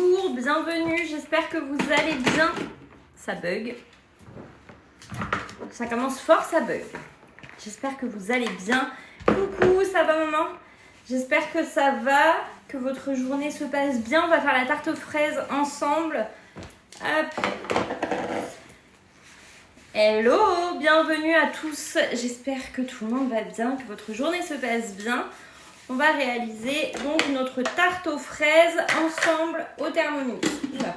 bonjour, bienvenue, j'espère que vous allez bien. Ça bug. Ça commence fort, ça bug. J'espère que vous allez bien. Coucou, ça va maman? J'espère que ça va, que votre journée se passe bien. On va faire la tarte aux fraises ensemble. Hop. Hello, bienvenue à tous. J'espère que tout le monde va bien, que votre journée se passe bien. On va réaliser donc notre tarte aux fraises ensemble au Thermomix. Oula.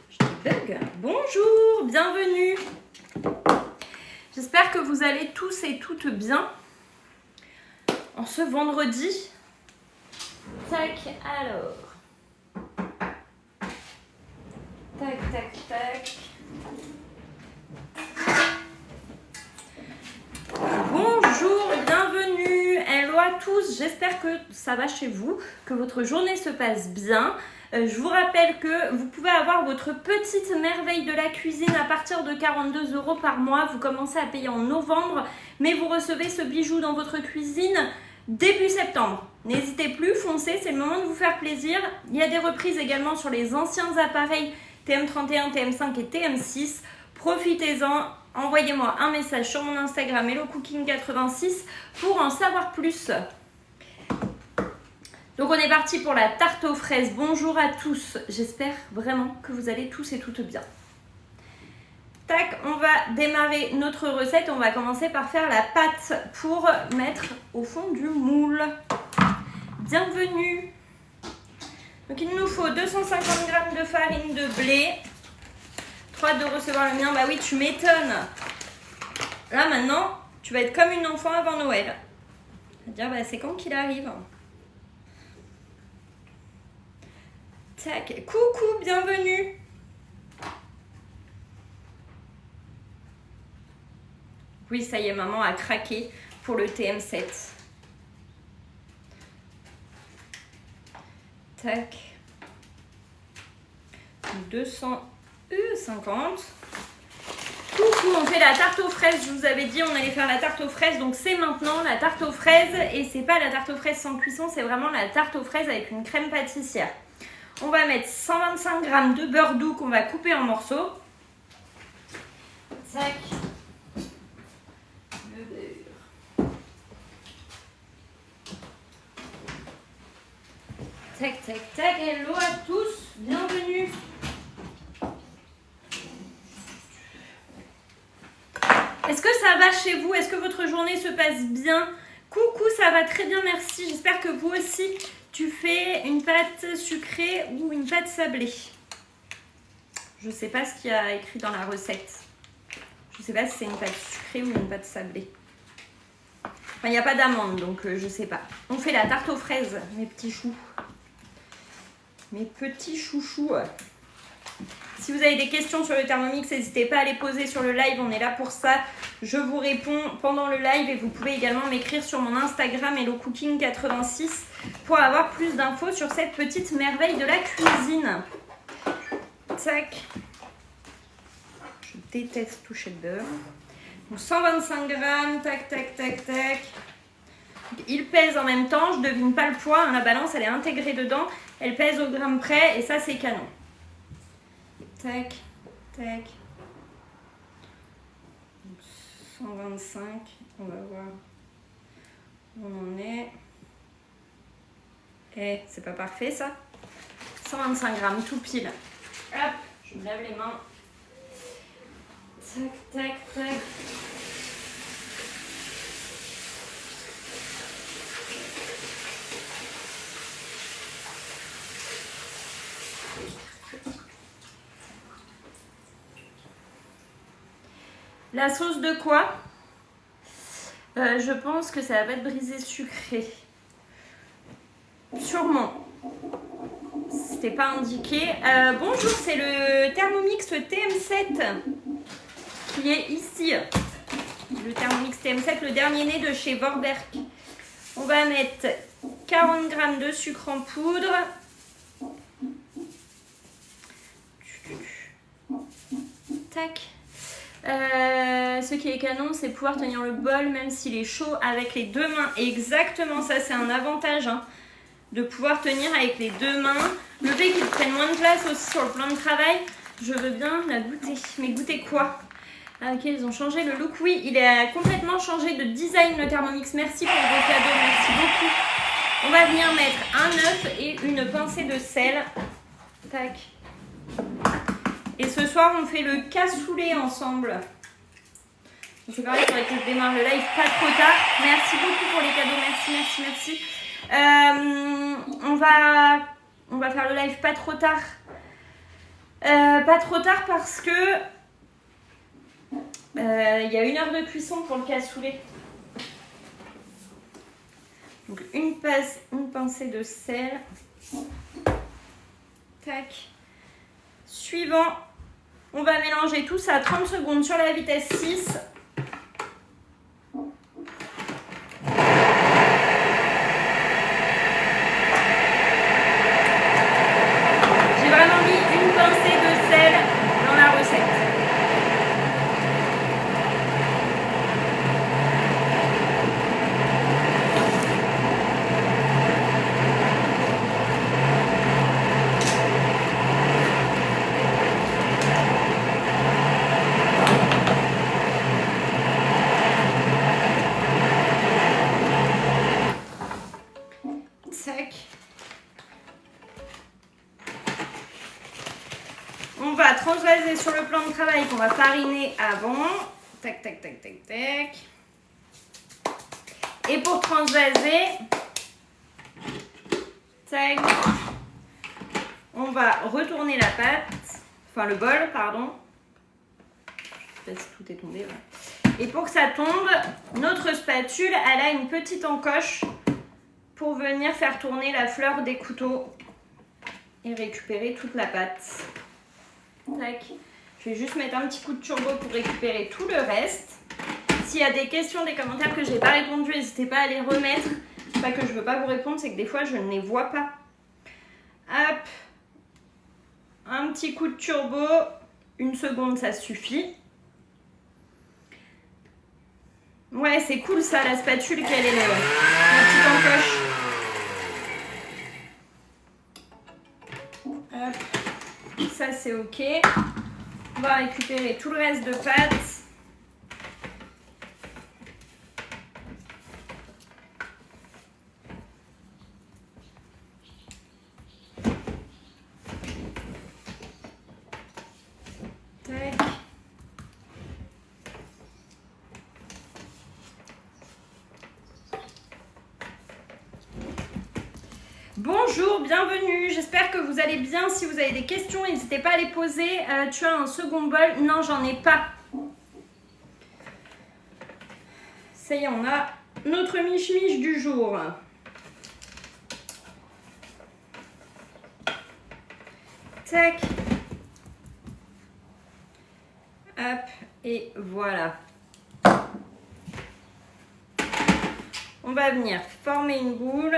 Je bug. Bonjour, bienvenue. J'espère que vous allez tous et toutes bien en ce vendredi. Tac, alors. Tac, tac, tac. Bonjour, bienvenue, hello à tous, j'espère que ça va chez vous, que votre journée se passe bien. Je vous rappelle que vous pouvez avoir votre petite merveille de la cuisine à partir de 42 € par mois. Vous commencez à payer en novembre, mais vous recevez ce bijou dans votre cuisine début septembre. N'hésitez plus, foncez, c'est le moment de vous faire plaisir. Il y a des reprises également sur les anciens appareils TM31, TM5 et TM6. Profitez-en, envoyez-moi un message sur mon Instagram HelloCooking86 pour en savoir plus. Donc on est parti pour la tarte aux fraises. Bonjour à tous, j'espère vraiment que vous allez tous et toutes bien. Tac, on va démarrer notre recette. On va commencer par faire la pâte pour mettre au fond du moule. Bienvenue. Donc il nous faut 250 g de farine de blé. Trop hâte de recevoir le mien. Bah oui, tu m'étonnes. Là maintenant, tu vas être comme une enfant avant Noël. C'est-à-dire, bah, c'est quand qu'il arrive. Tac, coucou, bienvenue. Oui, ça y est, maman a craqué pour le TM7. Tac. 250. Coucou, on fait la tarte aux fraises. Je vous avais dit on allait faire la tarte aux fraises, donc c'est maintenant la tarte aux fraises. Et c'est pas la tarte aux fraises sans cuisson, c'est vraiment la tarte aux fraises avec une crème pâtissière. On va mettre 125 g de beurre doux qu'on va couper en morceaux. Tac. Le beurre. Tac, tac, tac. Hello à tous. Bienvenue. Est-ce que ça va chez vous? Est-ce que votre journée se passe bien? Coucou, ça va très bien, merci. J'espère que vous aussi, tu fais une pâte sucrée ou une pâte sablée. Je ne sais pas ce qu'il y a écrit dans la recette. Je ne sais pas si c'est une pâte sucrée ou une pâte sablée. Enfin, il n'y a pas d'amande, donc je ne sais pas. On fait la tarte aux fraises, mes petits choux. Mes petits chouchous. Si vous avez des questions sur le Thermomix, n'hésitez pas à les poser sur le live, on est là pour ça. Je vous réponds pendant le live et vous pouvez également m'écrire sur mon Instagram HelloCooking86 pour avoir plus d'infos sur cette petite merveille de la cuisine. Tac. Je déteste toucher le beurre. Donc 125 g, tac, tac, tac, tac. Il pèse en même temps, je ne devine pas le poids, hein, la balance elle est intégrée dedans, elle pèse au gramme près et ça c'est canon. Tac, tac. 125, on va voir où on en est. Eh, c'est pas parfait ça. 125 g, tout pile. Hop, je me lave les mains. Tac, tac, tac. La sauce de quoi? Je pense que ça va être brisé sucré. Sûrement. C'était pas indiqué. Bonjour, c'est le Thermomix TM7 qui est ici. Le Thermomix TM7, le dernier né de chez Vorwerk. On va mettre 40 g de sucre en poudre. Tac. Ce qui est canon, c'est pouvoir tenir le bol même s'il est chaud avec les deux mains. Exactement, ça c'est un avantage, hein, de pouvoir tenir avec les deux mains. Le fait qu'ils prennent moins de place aussi sur le plan de travail, je veux bien la goûter. Mais goûter quoi? Ah, ok, ils ont changé le look. Oui, il a complètement changé de design le Thermomix. Merci pour vos cadeaux, merci beaucoup. On va venir mettre un œuf et une pincée de sel. Tac. Et ce soir, on fait le cassoulet ensemble. C'est pareil, il faudrait que je démarre le live pas trop tard. Merci beaucoup pour les cadeaux, merci. On va faire le live pas trop tard. Pas trop tard parce que il y a 1 heure de cuisson pour le cassoulet. Donc une pincée de sel. Tac. Suivant, on va mélanger tout ça 30 secondes sur la vitesse 6. J'ai vraiment mis une pincée de sel dans la recette. On va transvaser sur le plan de travail qu'on va fariner avant. Tac, tac, tac, tac, tac. Et pour transvaser, tac, on va retourner la pâte, enfin le bol, pardon. Je sais pas si tout est tombé. Ouais. Et pour que ça tombe, notre spatule, elle a une petite encoche pour venir faire tourner la fleur des couteaux et récupérer toute la pâte. Tac. Je vais juste mettre un petit coup de turbo pour récupérer tout le reste. S'il y a des questions, des commentaires que je n'ai pas répondu, n'hésitez pas à les remettre. C'est pas que je ne veux pas vous répondre, c'est que des fois je ne les vois pas. Hop. Un petit coup de turbo. 1 seconde, ça suffit. Ouais, c'est cool ça, la spatule, quelle est la petite encoche. Hop. Ça, c'est ok. On va récupérer tout le reste de pâte. Tac. Bonjour, bienvenue, j'espère que vous allez bien. Si vous avez des questions, n'hésitez pas à les poser. Tu as un second bol? Non, j'en ai pas. Ça y est, on a notre miche-miche du jour. Tac. Hop, et voilà. On va venir former une boule.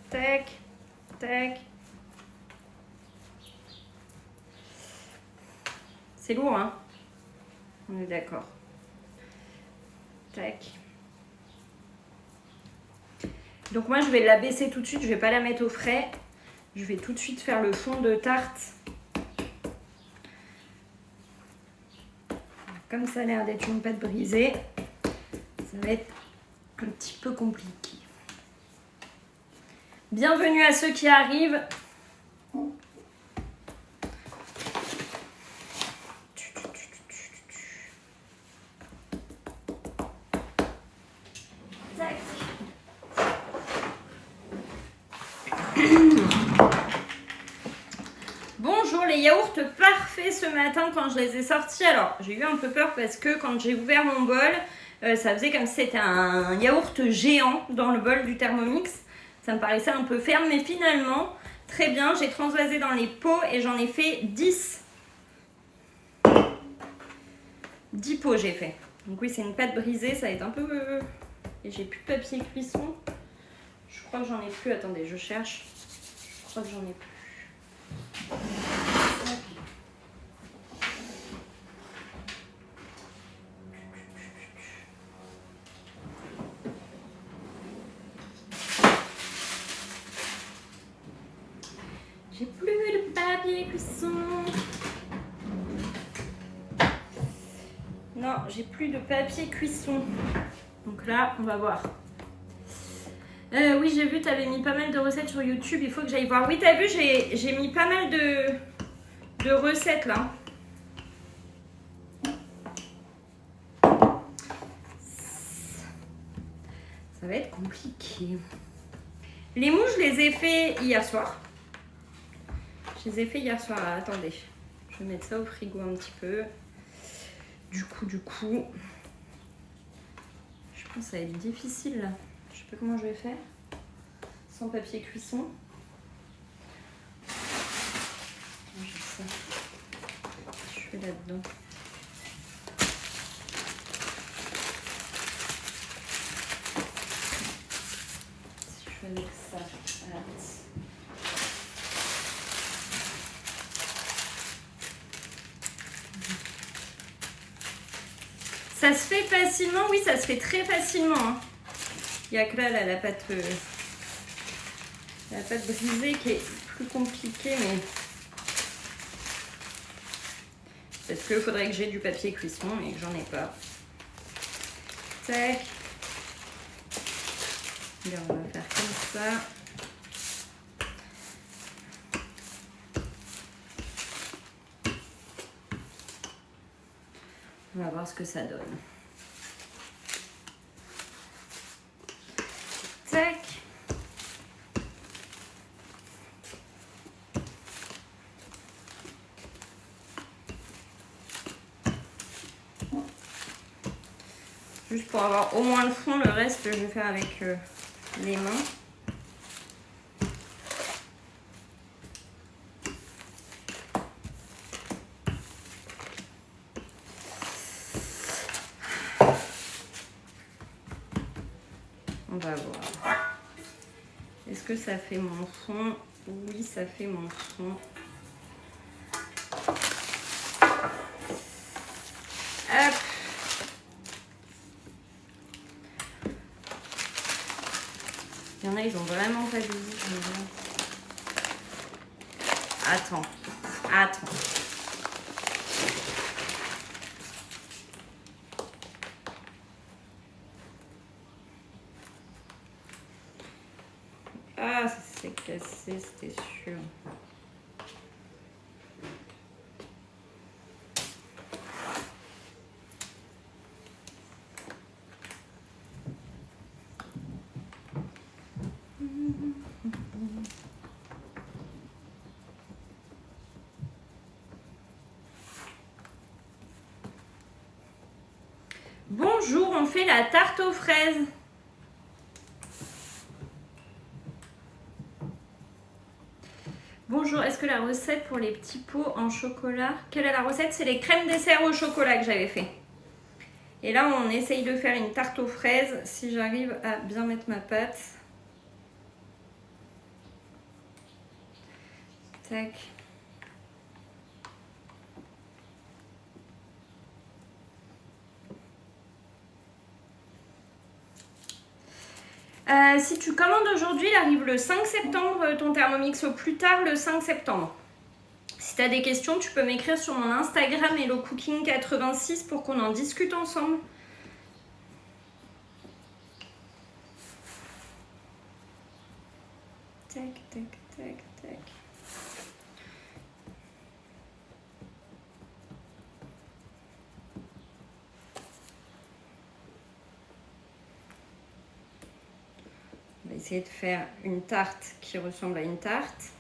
Tac, tac. C'est lourd, hein? On est d'accord. Tac. Donc moi, je vais la baisser tout de suite. Je vais pas la mettre au frais. Je vais tout de suite faire le fond de tarte. Comme ça a l'air d'être une pâte brisée, ça va être un petit peu compliqué. Bienvenue à ceux qui arrivent. Tac. Bonjour, les yaourts parfaits ce matin quand je les ai sortis. Alors, j'ai eu un peu peur parce que quand j'ai ouvert mon bol, ça faisait comme si c'était un yaourt géant dans le bol du Thermomix. Ça me paraissait un peu ferme, mais finalement, très bien. J'ai transvasé dans les pots et j'en ai fait 10. 10 pots j'ai fait. Donc oui, c'est une pâte brisée, ça va être un peu... Et j'ai plus de papier cuisson. Je crois que j'en ai plus. Attendez, je cherche. Je crois que j'en ai plus. J'ai plus papier cuisson. Non, j'ai plus de papier cuisson. Donc là, on va voir. Oui, j'ai vu, tu avais mis pas mal de recettes sur YouTube. Il faut que j'aille voir. Oui, tu as vu, j'ai mis pas mal de recettes là. Ça va être compliqué. Les mouches, je les ai fait hier soir. Je les ai fait hier soir. Ah, attendez, je vais mettre ça au frigo un petit peu. Du coup, je pense que ça va être difficile là. Je sais pas comment je vais faire. Sans papier cuisson. J'ai ça. Je suis là-dedans. Si je fais avec ça. Voilà. Ça se fait facilement, oui, ça se fait très facilement. Hein. Il n'y a que là, la pâte brisée qui est plus compliquée, mais parce qu'il faudrait que j'ai du papier cuisson et que j'en ai pas. Tac. Et on va faire comme ça. On va voir ce que ça donne. Tac. Juste pour avoir au moins le fond, le reste je vais faire avec les mains. On va voir. Est-ce que ça fait mon fond? Oui, ça fait mon fond. Hop. Il y en a, ils ont vraiment pas de vie. Attends. Ah, ça s'est cassé, c'était sûr. Bonjour, on fait la tarte aux fraises. Bonjour, est-ce que la recette pour les petits pots en chocolat... Quelle est la recette? C'est les crèmes dessert au chocolat que j'avais fait. Et là, on essaye de faire une tarte aux fraises. Si j'arrive à bien mettre ma pâte. Tac. Si tu commandes aujourd'hui, il arrive le 5 septembre, ton Thermomix au plus tard le 5 septembre. Si tu as des questions, tu peux m'écrire sur mon Instagram HelloCooking86 pour qu'on en discute ensemble. Tac, tac, tac, tac. On va essayer de faire une tarte qui ressemble à une tarte.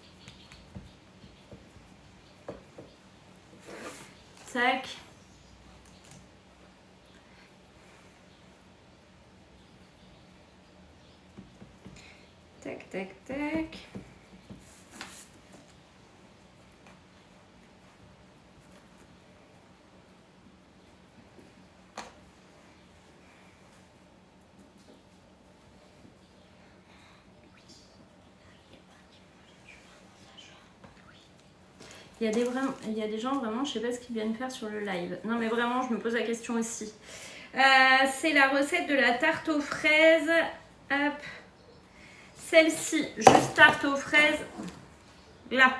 Tac. Tac, tac, tac. Il y a des gens vraiment, je sais pas ce qu'ils viennent faire sur le live. Non mais vraiment, je me pose la question aussi. C'est la recette de la tarte aux fraises. Hop. Celle-ci, juste tarte aux fraises. Là.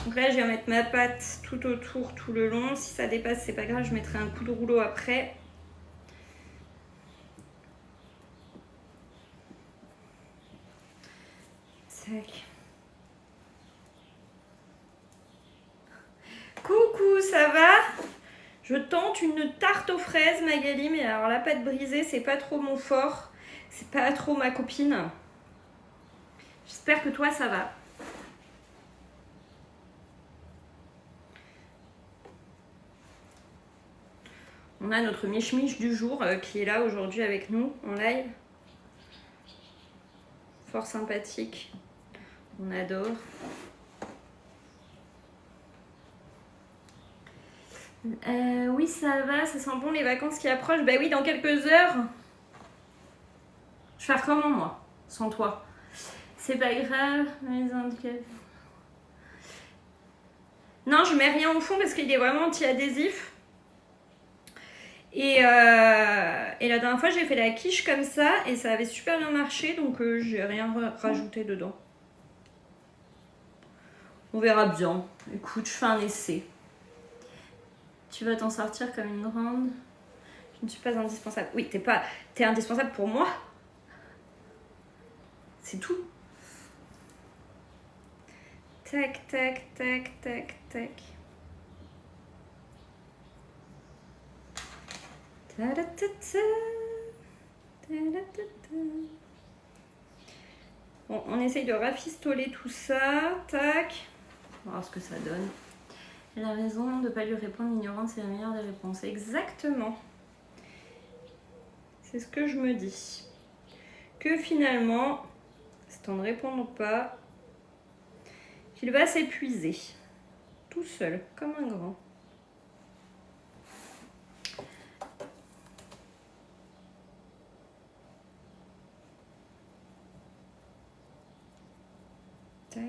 Donc là, je vais mettre ma pâte tout autour, tout le long. Si ça dépasse, c'est pas grave, je mettrai un coup de rouleau après. Tac. Coucou, ça va? Je tente une tarte aux fraises, Magali, mais alors la pâte brisée, c'est pas trop mon fort. C'est pas trop ma copine. J'espère que toi, ça va. On a notre miche-miche du jour qui est là aujourd'hui avec nous en live. Fort sympathique. On adore. Oui, ça va, ça sent bon les vacances qui approchent. Bah oui, dans quelques heures. Je vais faire comment moi, sans toi? C'est pas grave. Non, je mets rien au fond parce qu'il est vraiment anti-adhésif. Et la dernière fois, j'ai fait la quiche comme ça et ça avait super bien marché, donc j'ai rien rajouté dedans. On verra bien. Écoute, je fais un essai. Tu vas t'en sortir comme une grande. Je ne suis pas indispensable. Oui, t'es indispensable pour moi. C'est tout. Tac, tac, tac, tac, tac. Bon, on essaye de rafistoler tout ça. Tac. On va voir ce que ça donne. Elle a raison de ne pas lui répondre. L'ignorance est la meilleure des réponses. Exactement. C'est ce que je me dis. Que finalement, c'est en ne répondant pas qu'il va s'épuiser. Tout seul, comme un grand. Tac.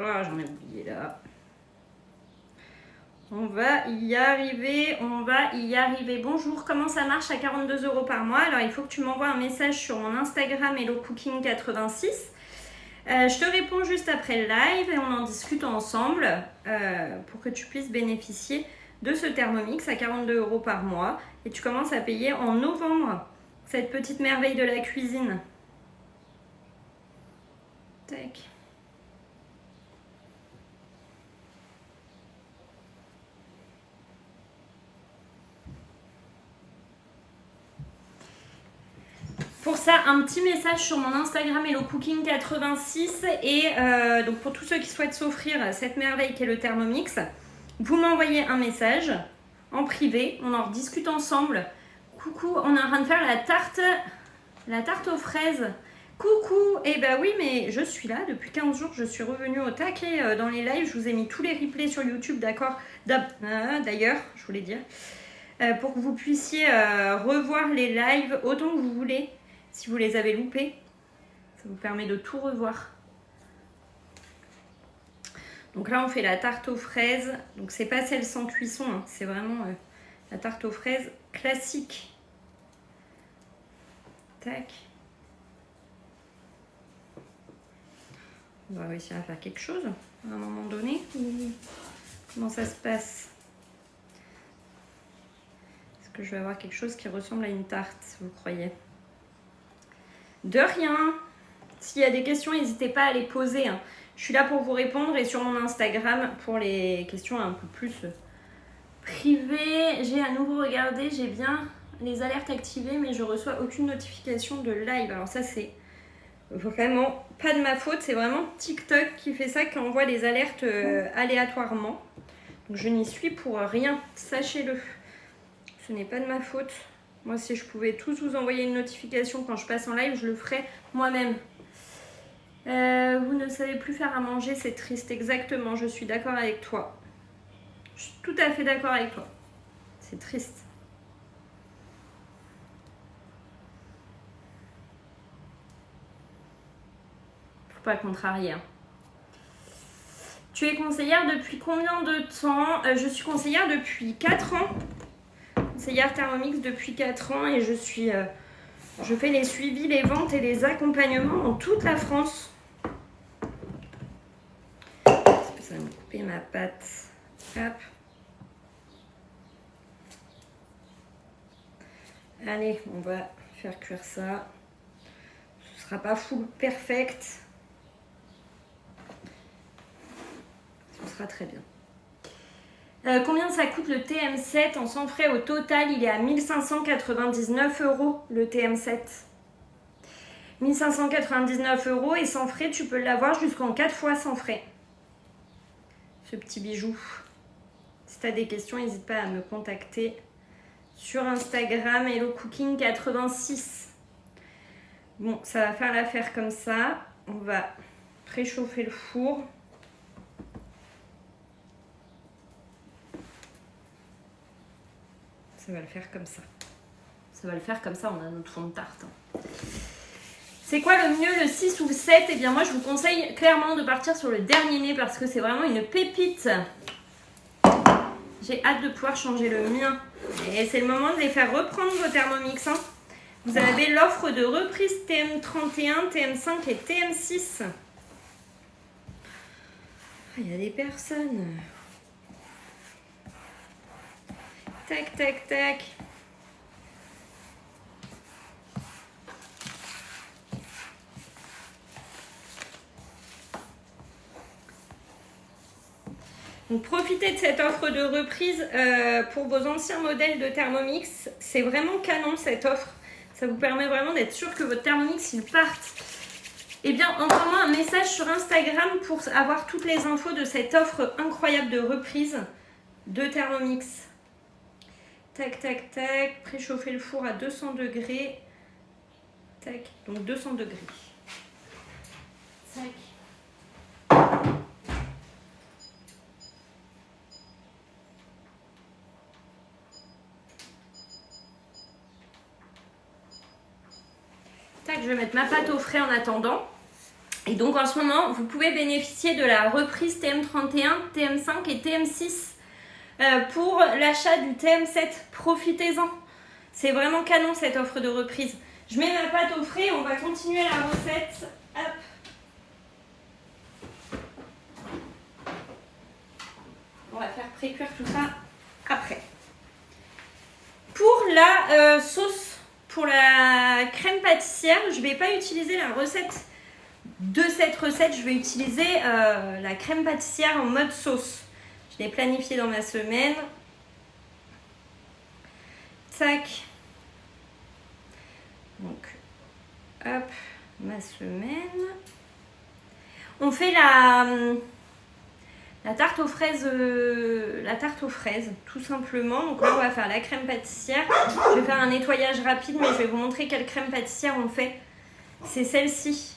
Ah, j'en ai oublié là. On va y arriver, on va y arriver. Bonjour, comment ça marche à 42 € par mois? Alors, il faut que tu m'envoies un message sur mon Instagram HelloCooking86. Je te réponds juste après le live et on en discute ensemble pour que tu puisses bénéficier de ce Thermomix à 42 € par mois. Et tu commences à payer en novembre cette petite merveille de la cuisine. Tac. Pour ça, un petit message sur mon Instagram HelloCooking86 et donc pour tous ceux qui souhaitent s'offrir cette merveille qu'est le Thermomix, vous m'envoyez un message en privé, on en rediscute ensemble. Coucou, on est en train de faire la tarte aux fraises. Coucou, et bah oui, mais je suis là depuis 15 jours, je suis revenue au taquet dans les lives, je vous ai mis tous les replays sur YouTube, d'accord? D'ailleurs, je voulais dire, pour que vous puissiez revoir les lives autant que vous voulez. Si vous les avez loupés, ça vous permet de tout revoir. Donc là, on fait la tarte aux fraises. Donc c'est pas celle sans cuisson, hein. C'est vraiment la tarte aux fraises classique. Tac. On va réussir à faire quelque chose à un moment donné. Comment ça se passe? Est-ce que je vais avoir quelque chose qui ressemble à une tarte, vous croyez? De rien. S'il y a des questions, n'hésitez pas à les poser, hein. Je suis là pour vous répondre et sur mon Instagram pour les questions un peu plus privées. J'ai à nouveau regardé, j'ai bien les alertes activées, mais je reçois aucune notification de live. Alors ça, c'est vraiment pas de ma faute. C'est vraiment TikTok qui fait ça, qui envoie les alertes aléatoirement. Donc je n'y suis pour rien, sachez-le. Ce n'est pas de ma faute. Moi, si je pouvais tous vous envoyer une notification quand je passe en live, je le ferais moi-même. Vous ne savez plus faire à manger, c'est triste. Exactement, je suis d'accord avec toi. Je suis tout à fait d'accord avec toi. C'est triste. Faut pas contrarier, hein. Tu es conseillère depuis combien de temps? Je suis conseillère depuis 4 ans. conseillère Thermomix depuis 4 ans et je fais les suivis, les ventes et les accompagnements dans toute la France. Ça va me couper ma pâte. Hop. Allez, on va faire cuire ça. Ce sera pas full perfect. Ce sera très bien. Combien ça coûte le TM7 en sans frais? Au total, il est à 1599 € le TM7. 1599 € et sans frais, tu peux l'avoir jusqu'en 4 fois sans frais. Ce petit bijou. Si tu as des questions, n'hésite pas à me contacter sur Instagram, HelloCooking86. Bon, ça va faire l'affaire comme ça. On va préchauffer le four. Ça va le faire comme ça. Ça va le faire comme ça, on a notre fond de tarte. C'est quoi le mieux, le 6 ou le 7? Eh bien moi je vous conseille clairement de partir sur le dernier né parce que c'est vraiment une pépite. J'ai hâte de pouvoir changer le mien. Et c'est le moment de les faire reprendre vos Thermomix. Hein. Vous avez l'offre de reprise TM31, TM5 et TM6. Il y a des personnes. Tac, tac, tac. Donc profitez de cette offre de reprise pour vos anciens modèles de Thermomix. C'est vraiment canon cette offre. Ça vous permet vraiment d'être sûr que votre Thermomix il parte. Eh bien, envoie-moi un message sur Instagram pour avoir toutes les infos de cette offre incroyable de reprise de Thermomix. Tac, tac, tac. Préchauffer le four à 200 degrés. Tac, donc 200 degrés. Tac. Tac, je vais mettre ma pâte au frais en attendant. Et donc en ce moment, vous pouvez bénéficier de la reprise TM31, TM5 et TM6 pour l'achat du TM7. Profitez-en. C'est vraiment canon cette offre de reprise. Je mets ma pâte au frais, on va continuer la recette. Hop. On va faire pré-cuire tout ça après. Pour la sauce, pour la crème pâtissière, je ne vais pas utiliser la recette de cette recette. Je vais utiliser la crème pâtissière en mode sauce. Je l'ai planifiée dans ma semaine. Tac. Donc, hop, ma semaine. On fait la tarte aux fraises, tout simplement. Donc là, on va faire la crème pâtissière. Je vais faire un nettoyage rapide, mais je vais vous montrer quelle crème pâtissière on fait. C'est celle-ci.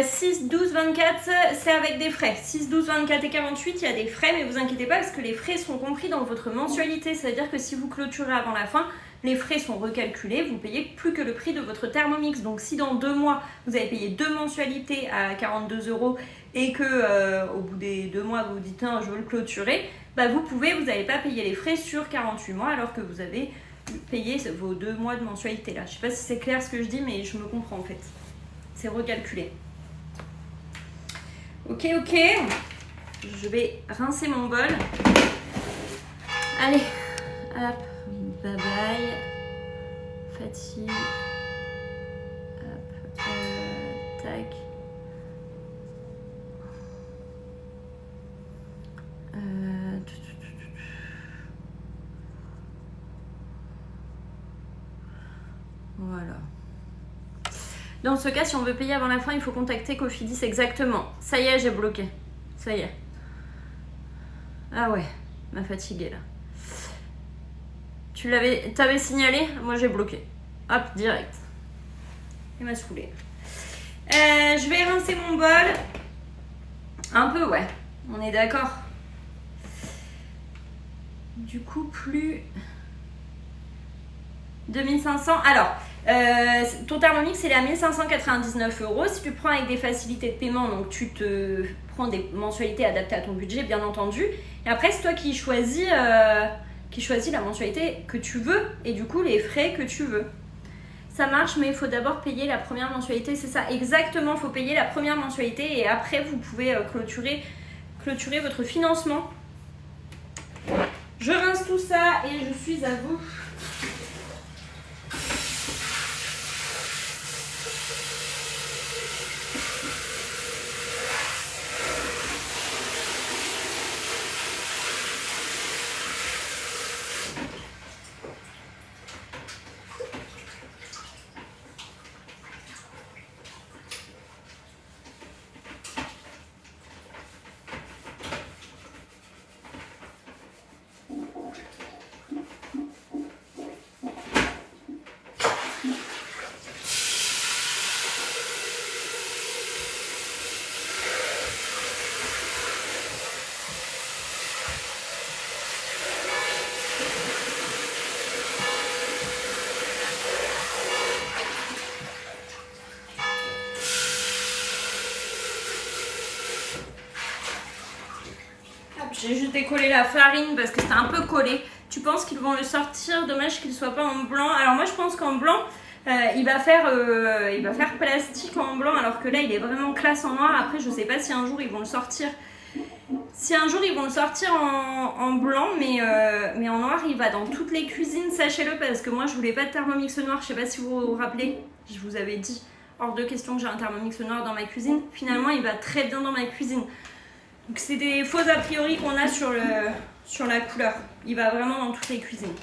6, 12, 24, c'est avec des frais. 6, 12, 24 et 48, il y a des frais, mais vous inquiétez pas parce que les frais sont compris dans votre mensualité. C'est-à-dire que si vous clôturez avant la fin, les frais sont recalculés, vous payez plus que le prix de votre Thermomix. Donc si dans 2 mois, vous avez payé 2 mensualités à 42 € et que au bout des 2 mois, vous vous dites « je veux le clôturer », bah vous n'allez pas payer les frais sur 48 mois alors que vous avez payé vos 2 mois de mensualité là. Je sais pas si c'est clair ce que je dis, mais je me comprends en fait. C'est recalculé. Ok, ok. Je vais rincer mon bol. Allez, hop, bye bye. Fatigue. Hop, tac. Voilà. Dans ce cas, si on veut payer avant la fin, il faut contacter Cofidis exactement. Ça y est, j'ai bloqué. Ça y est. Ah ouais, m'a fatiguée là. T'avais signalé? Moi j'ai bloqué. Hop, direct. Il m'a saoulé. Je vais rincer mon bol. Un peu, ouais. On est d'accord. Du coup, plus 2500. Alors, ton Thermomix, il est à 1599 €. Si tu prends avec des facilités de paiement, donc tu te prends des mensualités adaptées à ton budget, bien entendu. Et après, c'est toi qui choisis puis choisis la mensualité que tu veux et du coup les frais que tu veux. Ça marche, mais il faut d'abord payer la première mensualité, c'est ça, exactement, il faut payer la première mensualité et après vous pouvez clôturer votre financement. Je rince tout ça et je suis à vous. J'ai juste décollé la farine parce que c'était un peu collé. Tu penses qu'ils vont le sortir? Dommage qu'il ne soit pas en blanc. Alors moi je pense qu'en blanc, il va faire plastique en blanc alors que là il est vraiment classe en noir. Après je sais pas si un jour ils vont le sortir. Si un jour ils vont le sortir en blanc, mais en noir il va dans toutes les cuisines, sachez-le, parce que moi je voulais pas de Thermomix noir. Je sais pas si vous vous rappelez, je vous avais dit hors de question que j'ai un Thermomix noir dans ma cuisine. Finalement il va très bien dans ma cuisine. Donc c'est des faux a priori qu'on a sur la couleur. Il va vraiment dans toutes les cuisines.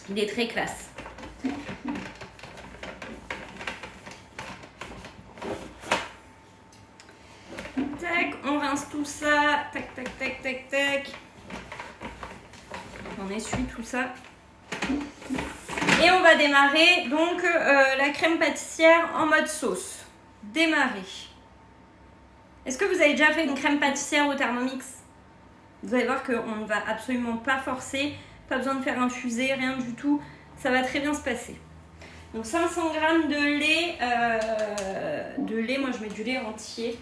Il est très classe. Tac, on rince tout ça. Tac, tac, tac, tac, tac. On essuie tout ça. Et on va démarrer donc la crème pâtissière en mode sauce. Démarrer. Est-ce que vous avez déjà fait une crème pâtissière au Thermomix? Vous allez voir qu'on ne va absolument pas forcer, pas besoin de faire infuser, rien du tout. Ça va très bien se passer. Donc 500 g de lait, moi je mets du lait entier.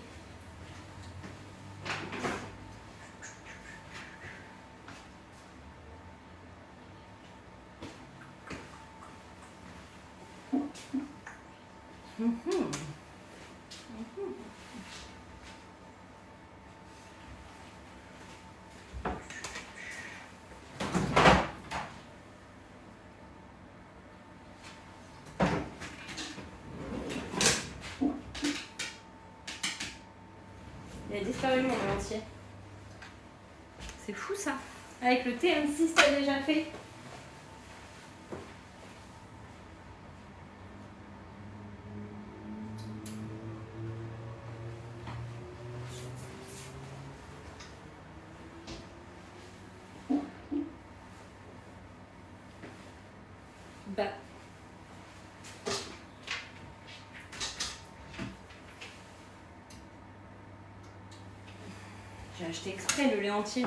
Il a disparu mon lait entier. C'est fou ça. Avec le TM6, t'as déjà fait? Bah. J'ai acheté exprès le lait entier.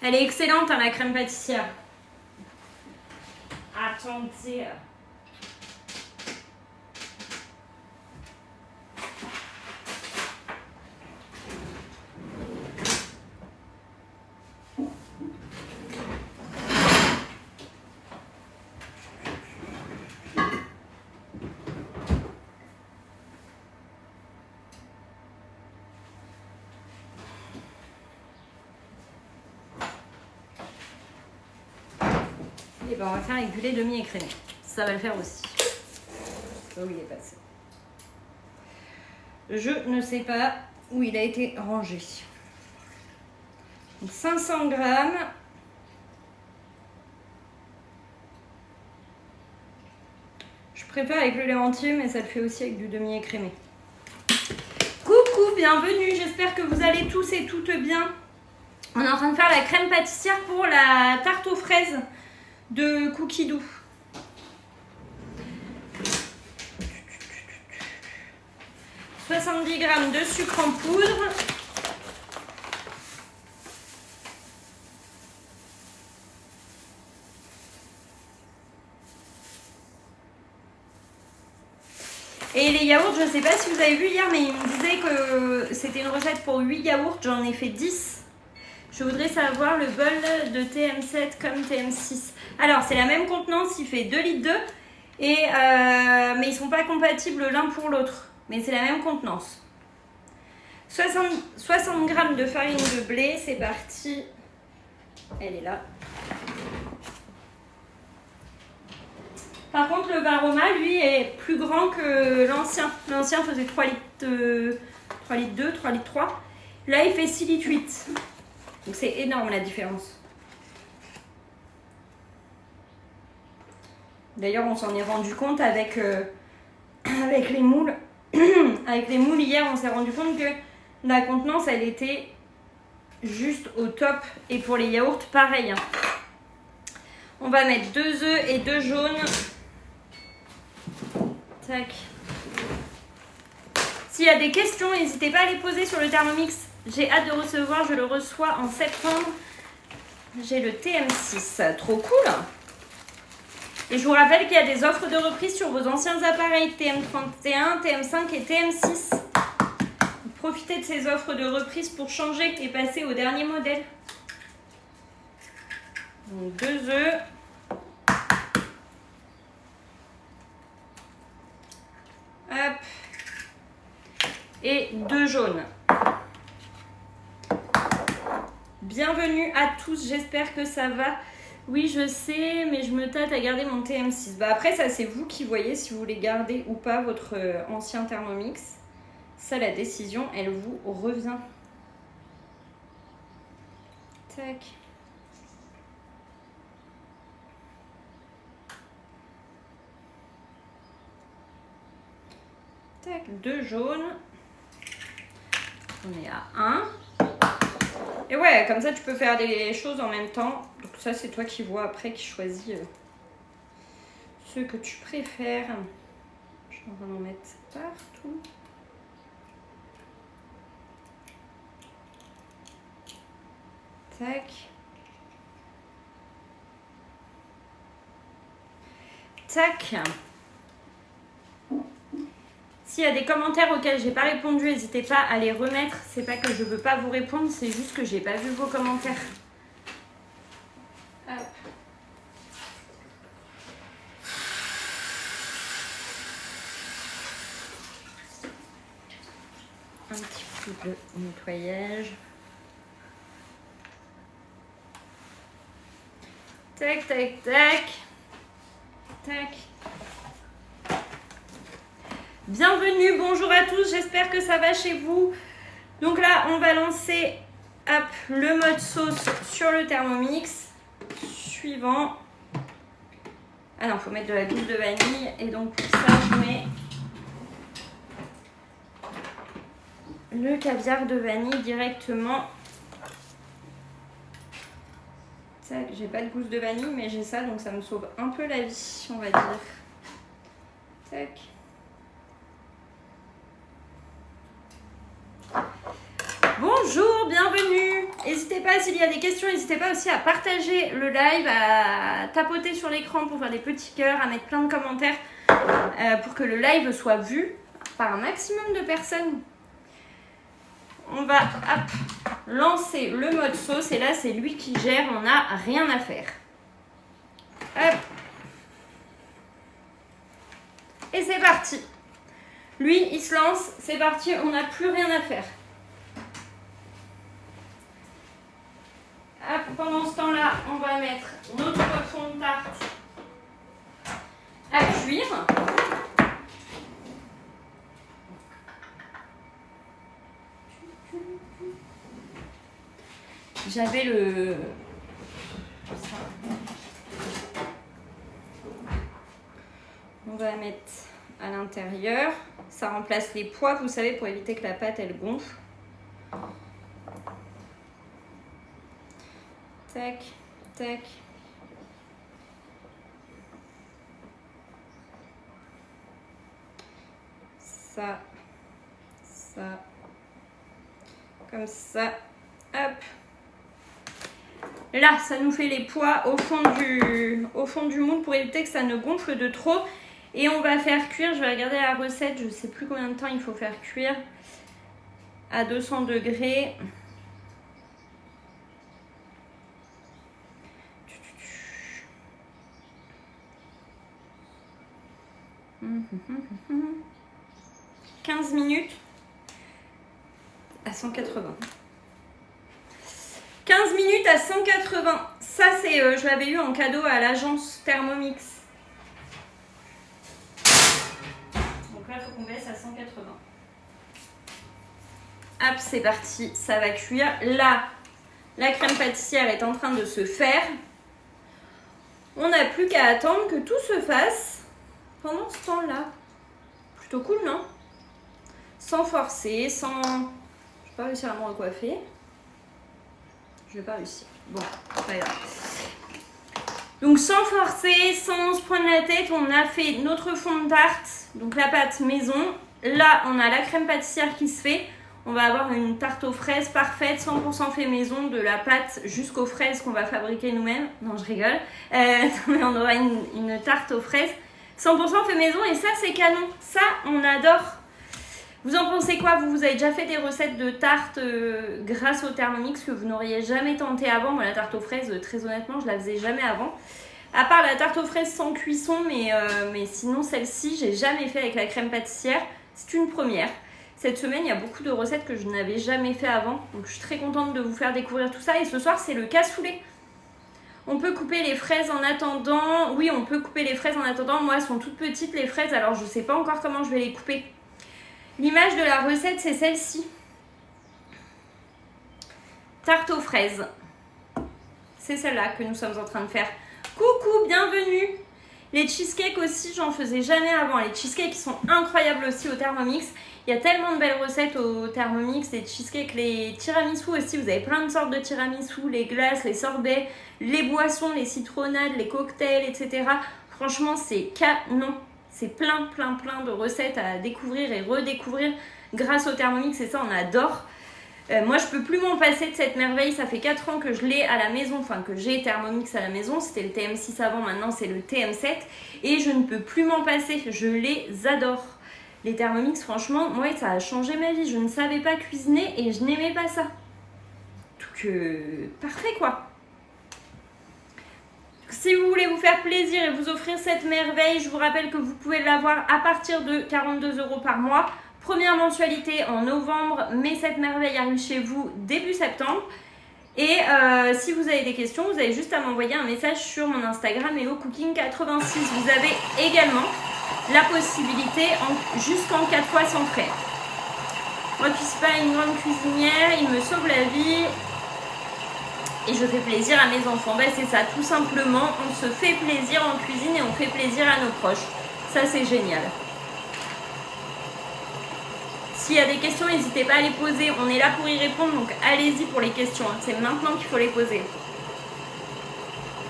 Elle est excellente, hein, la crème pâtissière. Attendez. Et ben on va faire avec du lait demi-écrémé. Ça va le faire aussi. Oh, il est passé. Je ne sais pas où il a été rangé. Donc 500 g. Je prépare avec le lait entier, mais ça le fait aussi avec du demi-écrémé. Coucou, bienvenue. J'espère que vous allez tous et toutes bien. On est en train de faire la crème pâtissière pour la tarte aux fraises de Cookie Doux. « 70 g de sucre en poudre. Et les yaourts, je ne sais pas si vous avez vu hier, mais il me disait que c'était une recette pour 8 yaourts. J'en ai fait 10. Je voudrais savoir le bol de TM7 comme TM6. Alors, c'est la même contenance, il fait 2 litres 2, mais ils ne sont pas compatibles l'un pour l'autre. Mais c'est la même contenance. 60 g de farine de blé, c'est parti. Elle est là. Par contre, le Varoma, lui, est plus grand que l'ancien. L'ancien faisait 3 litres 2, 3 litres 3. Là, il fait 6 litres 8. Donc, c'est énorme la différence. D'ailleurs, on s'en est rendu compte avec les moules. Avec les moules, hier, on s'est rendu compte que la contenance, elle était juste au top. Et pour les yaourts, pareil. On va mettre 2 œufs et 2 jaunes. Tac. S'il y a des questions, n'hésitez pas à les poser sur le Thermomix. J'ai hâte de recevoir, je le reçois en septembre. J'ai le TM6, trop cool. Et je vous rappelle qu'il y a des offres de reprise sur vos anciens appareils TM31, TM5 et TM6. Profitez de ces offres de reprise pour changer et passer au dernier modèle. Donc 2 œufs. Hop. Et 2 jaunes. Bienvenue à tous, j'espère que ça va. Oui, je sais, mais je me tâte à garder mon TM6. Bah après, ça, c'est vous qui voyez si vous voulez garder ou pas votre ancien Thermomix. Ça, la décision, elle vous revient. Tac. Tac, 2 jaunes. On est à 1. Et ouais, comme ça, tu peux faire des choses en même temps. Donc ça, c'est toi qui vois après, qui choisis ce que tu préfères. Je vais en mettre partout. Tac. Tac. S'il y a des commentaires auxquels j'ai pas répondu, n'hésitez pas à les remettre. C'est pas que je veux pas vous répondre, c'est juste que j'ai pas vu vos commentaires. Hop. Un petit peu de nettoyage. Tac, tac, tac. Tac. Bienvenue, bonjour à tous, j'espère que ça va chez vous. Donc là, on va lancer hop, le mode sauce sur le Thermomix. Suivant. Ah non, il faut mettre de la gousse de vanille. Et donc pour ça, je mets le caviar de vanille directement. Tac, j'ai pas de gousse de vanille, mais j'ai ça, donc ça me sauve un peu la vie, on va dire. Tac. Bonjour, bienvenue. N'hésitez pas, s'il y a des questions, n'hésitez pas aussi à partager le live, à tapoter sur l'écran pour faire des petits cœurs, à mettre plein de commentaires pour que le live soit vu par un maximum de personnes. On va hop, lancer le mode sauce et là c'est lui qui gère, on n'a rien à faire. Hop. Et c'est parti. Lui il se lance, c'est parti, on n'a plus rien à faire. Hop, pendant ce temps-là, on va mettre notre fond de tarte à cuire. J'avais le... On va mettre à l'intérieur. Ça remplace les pois, vous savez, pour éviter que la pâte, elle gonfle. Tac, tac. Ça, ça, comme ça. Hop. Là, ça nous fait les pois au fond du moule pour éviter que ça ne gonfle de trop. Et on va faire cuire, je vais regarder la recette, je ne sais plus combien de temps il faut faire cuire. À 200 degrés. 15 minutes à 180. 15 minutes à 180. Ça, c'est, je l'avais eu en cadeau à l'agence Thermomix. Donc là, il faut qu'on baisse à 180. Hop, c'est parti. Ça va cuire. Là, la crème pâtissière est en train de se faire. On n'a plus qu'à attendre que tout se fasse pendant ce temps-là. Plutôt cool, non? Sans forcer, sans... Je vais pas réussir à me recoiffer. Je vais pas réussir. Bon, c'est pas grave. Donc sans forcer, sans se prendre la tête, on a fait notre fond de tarte, donc la pâte maison. Là, on a la crème pâtissière qui se fait. On va avoir une tarte aux fraises parfaite, 100% fait maison, de la pâte jusqu'aux fraises qu'on va fabriquer nous-mêmes. Non, je rigole. Mais on aura une tarte aux fraises 100% fait maison et ça, c'est canon. Ça, on adore. Vous en pensez quoi? Vous avez déjà fait des recettes de tarte grâce au Thermomix que vous n'auriez jamais tenté avant? Moi, la tarte aux fraises, très honnêtement, je la faisais jamais avant. À part la tarte aux fraises sans cuisson, mais sinon, celle-ci, j'ai jamais fait avec la crème pâtissière. C'est une première. Cette semaine, il y a beaucoup de recettes que je n'avais jamais fait avant. Donc, je suis très contente de vous faire découvrir tout ça. Et ce soir, c'est le cassoulet. On peut couper les fraises en attendant. Oui, on peut couper les fraises en attendant. Moi, elles sont toutes petites, les fraises. Alors, je ne sais pas encore comment je vais les couper. L'image de la recette, c'est celle-ci. Tarte aux fraises. C'est celle-là que nous sommes en train de faire. Coucou, bienvenue. Les cheesecakes aussi, j'en faisais jamais avant. Les cheesecakes sont incroyables aussi au Thermomix. Il y a tellement de belles recettes au Thermomix. Les cheesecakes, les tiramisu aussi. Vous avez plein de sortes de tiramisu, les glaces, les sorbets, les boissons, les citronnades, les cocktails, etc. Franchement, c'est canon. C'est plein de recettes à découvrir et redécouvrir grâce au Thermomix. Et ça, on adore. Moi, je peux plus m'en passer de cette merveille. Ça fait 4 ans que je l'ai à la maison, enfin que j'ai Thermomix à la maison. C'était le TM6 avant, maintenant c'est le TM7. Et je ne peux plus m'en passer. Je les adore. Les Thermomix, franchement, moi, ça a changé ma vie. Je ne savais pas cuisiner et je n'aimais pas ça. Donc, parfait quoi. Si vous voulez vous faire plaisir et vous offrir cette merveille, je vous rappelle que vous pouvez l'avoir à partir de 42 € par mois. Première mensualité en novembre, mais cette merveille arrive chez vous début septembre. Et si vous avez des questions, vous avez juste à m'envoyer un message sur mon Instagram HelloCooking86. Vous avez également la possibilité jusqu'en 4 fois sans frais. Moi qui ne suis pas une grande cuisinière, il me sauve la vie et je fais plaisir à mes enfants. Ben, c'est ça, tout simplement, on se fait plaisir en cuisine et on fait plaisir à nos proches. Ça, c'est génial. S'il y a des questions, n'hésitez pas à les poser. On est là pour y répondre, donc allez-y pour les questions. C'est maintenant qu'il faut les poser.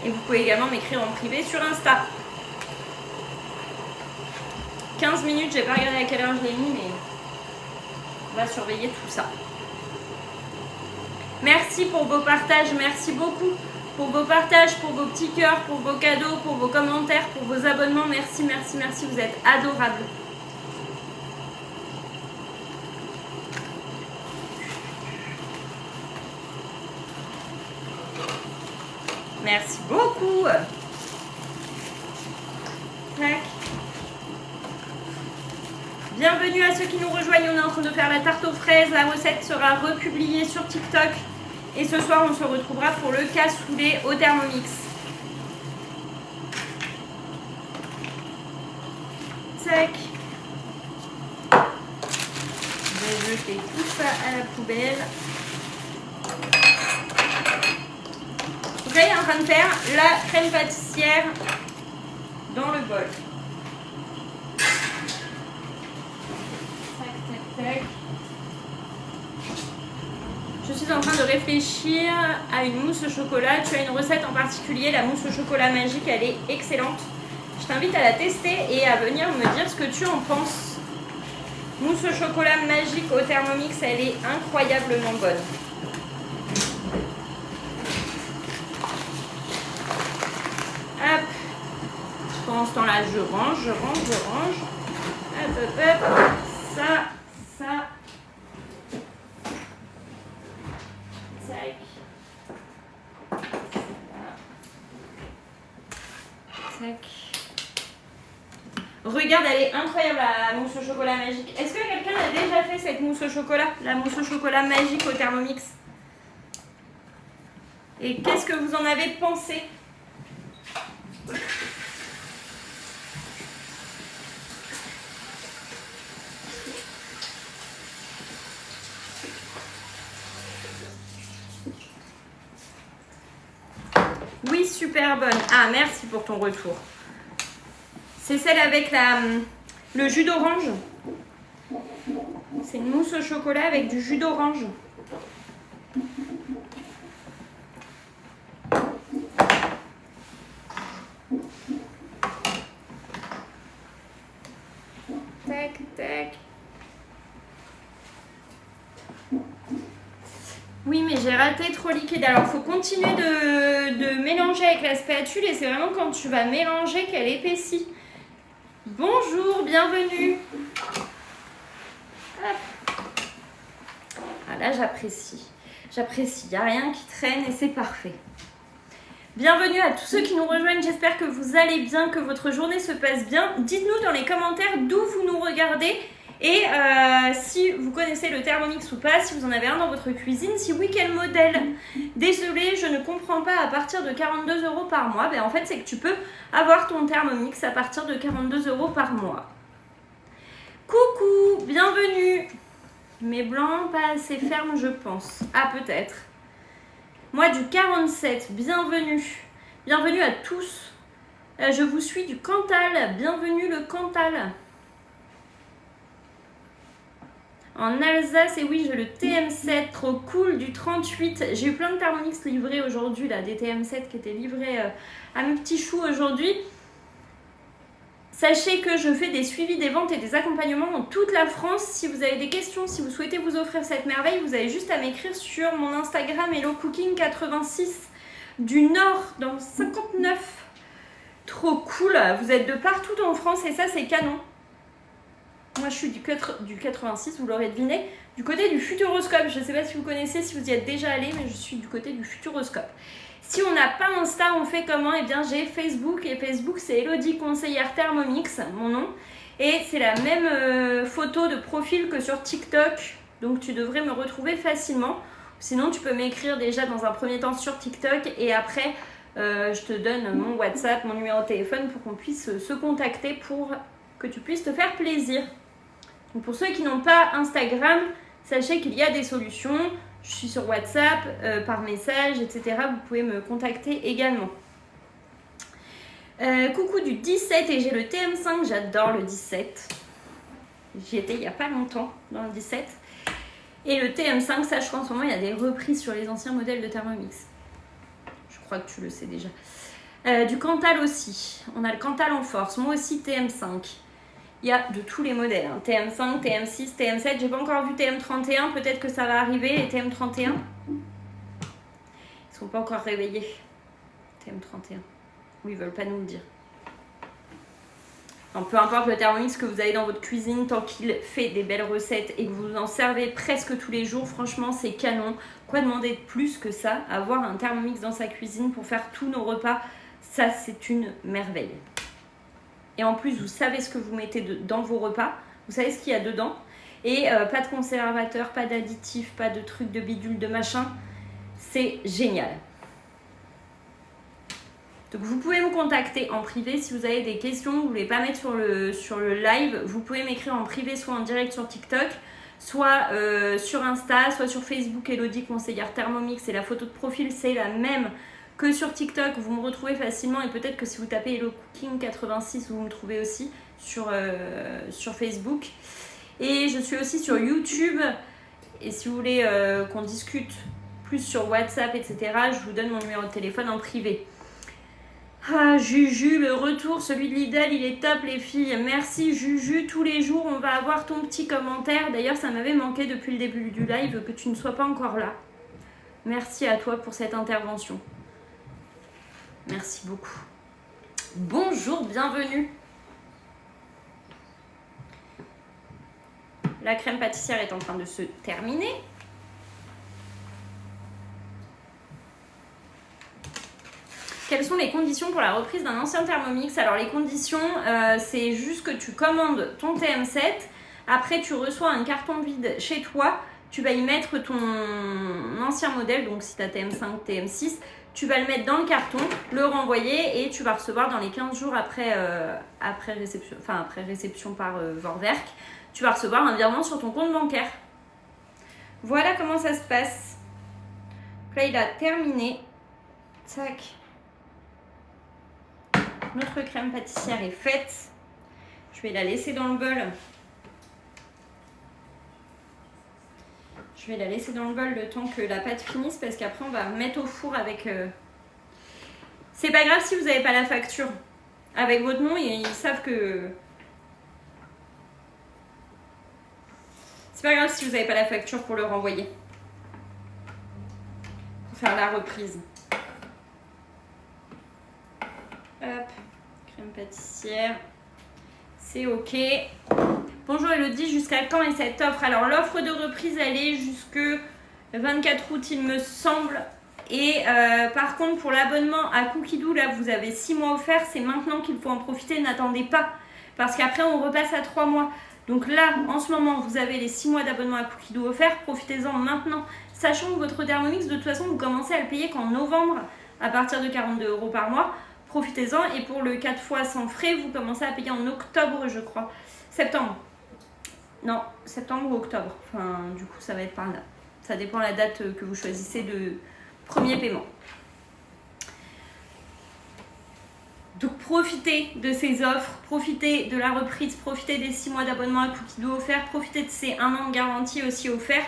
Et vous pouvez également m'écrire en privé sur Insta. 15 minutes, j'ai pas regardé à quelle heure je l'ai mis, mais on va surveiller tout ça. Merci pour vos partages, merci beaucoup pour vos partages, pour vos petits cœurs, pour vos cadeaux, pour vos commentaires, pour vos abonnements. Merci, merci, merci, vous êtes adorables. Merci beaucoup. Tac. Bienvenue à ceux qui nous rejoignent. On est en train de faire la tarte aux fraises. La recette sera republiée sur TikTok. Et ce soir, on se retrouvera pour le cassoulet au Thermomix. Tac. Je vais jeter tout ça à la poubelle. Je suis en train de faire la crème pâtissière dans le bol. Tac, tac, tac. Je suis en train de réfléchir à une mousse au chocolat. Tu as une recette en particulier, la mousse au chocolat magique, elle est excellente. Je t'invite à la tester et à venir me dire ce que tu en penses. Mousse au chocolat magique au Thermomix, elle est incroyablement bonne. Hop. Pendant ce temps-là, je range. Hop, hop, hop. Ça. Tac. Tac. Regarde, elle est incroyable la mousse au chocolat magique. Est-ce que quelqu'un a déjà fait cette mousse au chocolat? La mousse au chocolat magique au Thermomix? Et qu'est-ce que vous en avez pensé? Oui, super bonne. Ah, merci pour ton retour. C'est celle avec le jus d'orange. C'est une mousse au chocolat avec du jus d'orange. Tac, tac. Oui, mais j'ai raté trop liquide. Alors, il faut continuer de mélanger avec la spatule et c'est vraiment quand tu vas mélanger qu'elle épaissit. Bonjour, bienvenue. Hop. Ah là, j'apprécie. J'apprécie. Il n'y a rien qui traîne et c'est parfait. Bienvenue à tous ceux qui nous rejoignent. J'espère que vous allez bien, que votre journée se passe bien. Dites-nous dans les commentaires d'où vous nous regardez. Et si vous connaissez le Thermomix ou pas, si vous en avez un dans votre cuisine, si oui, quel modèle? Désolée, je ne comprends pas, à partir de 42 € par mois. Ben, en fait, c'est que tu peux avoir ton Thermomix à partir de 42 € par mois. Coucou, bienvenue. Mes blancs, pas assez fermes, je pense. Ah, peut-être. Moi, du 47, bienvenue. Bienvenue à tous. Je vous suis du Cantal. Bienvenue le Cantal. En Alsace, et oui, j'ai le TM7, trop cool, du 38. J'ai eu plein de Thermomix livrés aujourd'hui, là, des TM7 qui étaient livrés à mes petits choux aujourd'hui. Sachez que je fais des suivis des ventes et des accompagnements dans toute la France. Si vous avez des questions, si vous souhaitez vous offrir cette merveille, vous avez juste à m'écrire sur mon Instagram HelloCooking86 du Nord, dans 59. Trop cool, vous êtes de partout en France et ça, c'est canon. Moi, je suis du 86, vous l'aurez deviné, du côté du Futuroscope. Je ne sais pas si vous connaissez, si vous y êtes déjà allé, mais je suis du côté du Futuroscope. Si on n'a pas Insta, on fait comment? Eh bien, j'ai Facebook, et Facebook, c'est Elodie Conseillère Thermomix, mon nom. Et c'est la même photo de profil que sur TikTok, donc tu devrais me retrouver facilement. Sinon, tu peux m'écrire déjà dans un premier temps sur TikTok, et après, je te donne mon WhatsApp, mon numéro de téléphone pour qu'on puisse se contacter pour que tu puisses te faire plaisir. Donc pour ceux qui n'ont pas Instagram, sachez qu'il y a des solutions. Je suis sur WhatsApp, par message, etc. Vous pouvez me contacter également. Coucou du 17 et j'ai le TM5, j'adore le 17. J'y étais il n'y a pas longtemps dans le 17. Et le TM5, sache qu'en ce moment il y a des reprises sur les anciens modèles de Thermomix. Je crois que tu le sais déjà. Du Cantal aussi. On a le Cantal en force. Moi aussi TM5. Il y a de tous les modèles, hein. TM5, TM6, TM7. J'ai pas encore vu TM31, peut-être que ça va arriver. Les TM31, ils sont pas encore réveillés. TM31, oui, ils veulent pas nous le dire. Donc, peu importe le Thermomix que vous avez dans votre cuisine, tant qu'il fait des belles recettes et que vous en servez presque tous les jours, franchement, c'est canon. Quoi demander de plus que ça? Avoir un Thermomix dans sa cuisine pour faire tous nos repas, ça, c'est une merveille. Et en plus, vous savez ce que vous mettez dans vos repas. Vous savez ce qu'il y a dedans. Et pas de conservateur, pas d'additifs, pas de trucs de bidule, de machin. C'est génial. Donc vous pouvez me contacter en privé si vous avez des questions. Vous ne voulez pas mettre sur le live. Vous pouvez m'écrire en privé, soit en direct sur TikTok, soit sur Insta, soit sur Facebook, Elodie Conseillère Thermomix. Et la photo de profil, c'est la même que sur TikTok, vous me retrouvez facilement et peut-être que si vous tapez Hello Cooking 86, vous me trouvez aussi sur Facebook. Et je suis aussi sur YouTube. Et si vous voulez qu'on discute plus sur WhatsApp, etc., je vous donne mon numéro de téléphone en privé. Ah, Juju, le retour, celui de Lidl, il est top les filles. Merci Juju, tous les jours on va avoir ton petit commentaire. D'ailleurs, ça m'avait manqué depuis le début du live que tu ne sois pas encore là. Merci à toi pour cette intervention. Merci beaucoup. Bonjour, bienvenue. La crème pâtissière est en train de se terminer. Quelles sont les conditions pour la reprise d'un ancien Thermomix? Alors les conditions, c'est juste que tu commandes ton TM7, après tu reçois un carton vide chez toi, tu vas y mettre ton ancien modèle, donc si tu as TM5, TM6, tu vas le mettre dans le carton, le renvoyer et tu vas recevoir dans les 15 jours après réception par Vorwerk, tu vas recevoir un virement sur ton compte bancaire. Voilà comment ça se passe. Là il a terminé. Tac. Notre crème pâtissière est faite. Je vais la laisser dans le bol. Je vais la laisser dans le bol le temps que la pâte finisse parce qu'après on va mettre au four avec... C'est pas grave si vous n'avez pas la facture. Avec votre nom, ils savent que... C'est pas grave si vous n'avez pas la facture pour le renvoyer. Pour faire la reprise. Hop, crème pâtissière. C'est ok. Bonjour Elodie, jusqu'à quand est cette offre? Alors l'offre de reprise elle est jusque 24 août il me semble. Et par contre pour l'abonnement à Cookidoo, là vous avez 6 mois offerts, c'est maintenant qu'il faut en profiter, n'attendez pas. Parce qu'après on repasse à 3 mois. Donc là en ce moment vous avez les 6 mois d'abonnement à Cookidoo offerts, profitez-en maintenant. Sachant que votre Thermomix de toute façon vous commencez à le payer qu'en novembre à partir de 42 € par mois. Profitez-en et pour le 4 fois sans frais vous commencez à payer en octobre je crois. Septembre. Non, septembre ou octobre. Enfin, du coup, ça va être par là. Ça dépend de la date que vous choisissez de premier paiement. Donc, profitez de ces offres, profitez de la reprise, profitez des 6 mois d'abonnement à Cookidoo offerts, profitez de ces 1 an de garantie aussi offerts.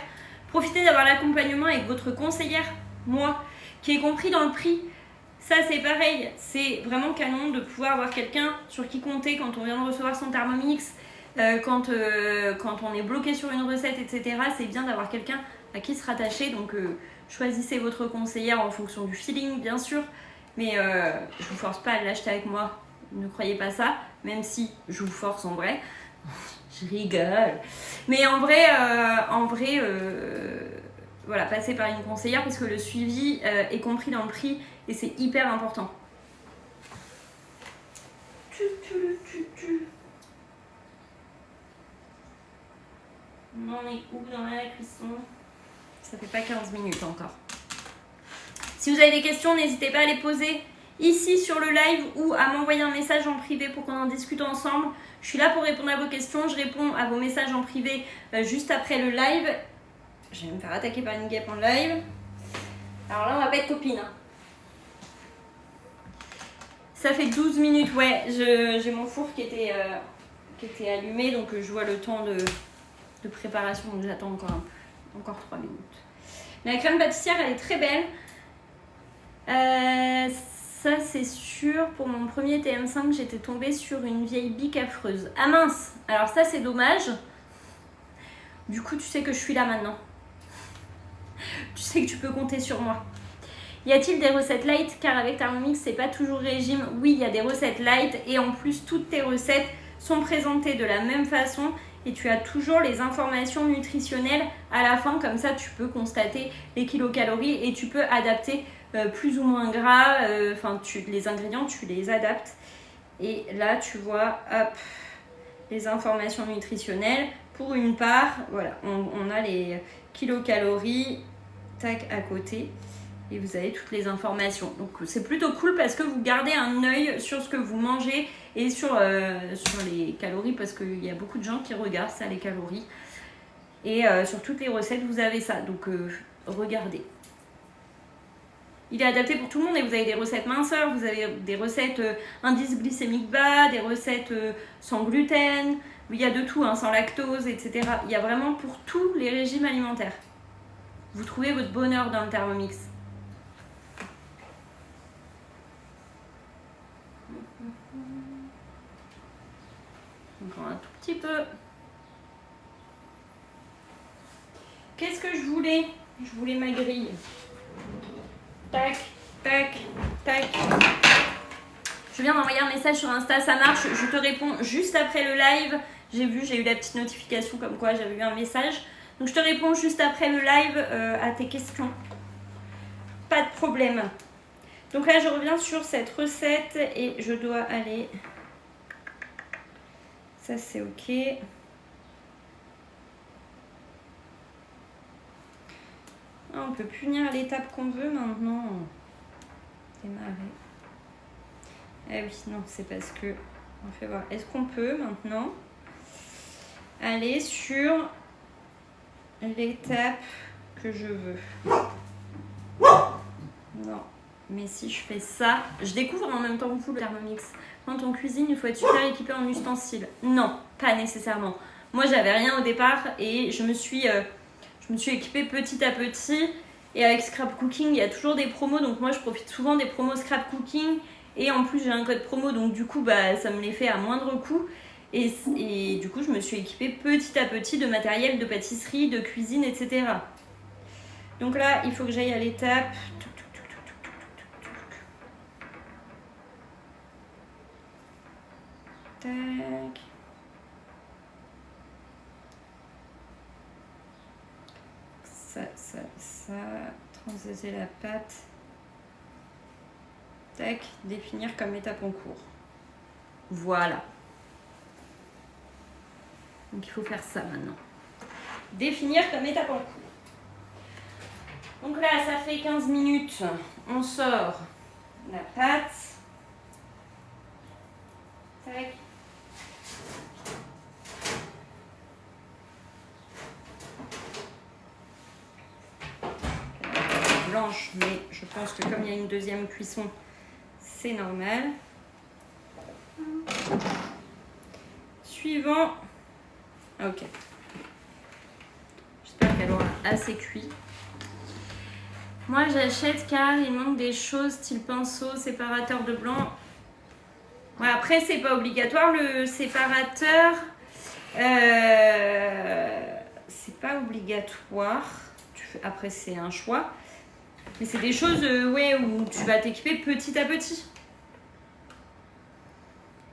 Profitez d'avoir l'accompagnement avec votre conseillère, moi, qui est compris dans le prix. Ça, c'est pareil. C'est vraiment canon de pouvoir avoir quelqu'un sur qui compter quand on vient de recevoir son Thermomix. Quand on est bloqué sur une recette, etc., c'est bien d'avoir quelqu'un à qui se rattacher. Donc, choisissez votre conseillère en fonction du feeling, bien sûr. Mais je vous force pas à l'acheter avec moi. Ne croyez pas ça, même si je vous force en vrai. Je rigole. Mais en vrai, voilà, passez par une conseillère parce que le suivi est compris dans le prix et c'est hyper important. On en est où dans la cuisson? Ça fait pas 15 minutes encore. Si vous avez des questions, n'hésitez pas à les poser ici sur le live ou à m'envoyer un message en privé pour qu'on en discute ensemble. Je suis là pour répondre à vos questions. Je réponds à vos messages en privé juste après le live. Je vais me faire attaquer par une guêpe en live. Alors là, on va pas être copines. Hein. Ça fait 12 minutes, ouais. J'ai mon four qui était allumé, donc je vois le temps de préparation, donc j'attends encore 3 minutes. La crème pâtissière, elle est très belle. Ça, c'est sûr, pour mon premier TM5, j'étais tombée sur une vieille bique affreuse. Ah mince! Alors ça, c'est dommage. Du coup, tu sais que je suis là maintenant. Tu sais que tu peux compter sur moi. Y a-t-il des recettes light? Car avec Thermomix, c'est pas toujours régime. Oui, il y a des recettes light et en plus, toutes tes recettes sont présentées de la même façon. Et tu as toujours les informations nutritionnelles à la fin, comme ça tu peux constater les kilocalories et tu peux adapter plus ou moins gras, les ingrédients tu les adaptes. Et là tu vois, hop, les informations nutritionnelles. Pour une part, voilà, on a les kilocalories, tac, à côté. Et vous avez toutes les informations. Donc c'est plutôt cool parce que vous gardez un œil sur ce que vous mangez et sur les calories parce qu'il y a beaucoup de gens qui regardent ça, les calories. Et sur toutes les recettes, vous avez ça. Donc regardez. Il est adapté pour tout le monde et vous avez des recettes minceurs, vous avez des recettes indice glycémique bas, des recettes sans gluten. Il y a de tout, hein, sans lactose, etc. Il y a vraiment pour tous les régimes alimentaires. Vous trouvez votre bonheur dans le Thermomix. Encore un tout petit peu. Qu'est-ce que je voulais? Je voulais ma grille. Tac, tac, tac. Je viens d'envoyer un message sur Insta, ça marche. Je te réponds juste après le live. J'ai eu la petite notification comme quoi j'avais eu un message. Donc je te réponds juste après le live à tes questions. Pas de problème. Donc là, je reviens sur cette recette et je dois aller... Ça, c'est ok. Ah, on peut punir à l'étape qu'on veut maintenant. Démarrer. Eh oui, non, c'est parce que... On fait voir. Est-ce qu'on peut maintenant aller sur l'étape que je veux? Non. Mais si je fais ça... Je découvre en même temps que vous le Thermomix. Quand on cuisine, il faut être super équipé en ustensiles. Non, pas nécessairement. Moi, j'avais rien au départ et je me suis équipée petit à petit. Et avec Scrap Cooking, il y a toujours des promos. Donc moi, je profite souvent des promos Scrap Cooking. Et en plus, j'ai un code promo. Donc du coup, bah, ça me les fait à moindre coût. Et du coup, je me suis équipée petit à petit de matériel de pâtisserie, de cuisine, etc. Donc là, il faut que j'aille à l'étape... Tac. Ça. Transposer la pâte. Tac. Définir comme étape en cours. Voilà. Donc il faut faire ça maintenant. Définir comme étape en cours. Donc là, ça fait 15 minutes. On sort la pâte. Tac. Blanche, mais je pense que comme il y a une deuxième cuisson, c'est normal. Suivant. Ok. J'espère qu'elle aura assez cuit. Moi, j'achète car il manque des choses style pinceau, séparateur de blanc. Ouais, après, c'est pas obligatoire le séparateur. C'est pas obligatoire. Après, c'est un choix. Mais c'est des choses ouais, où tu vas t'équiper petit à petit.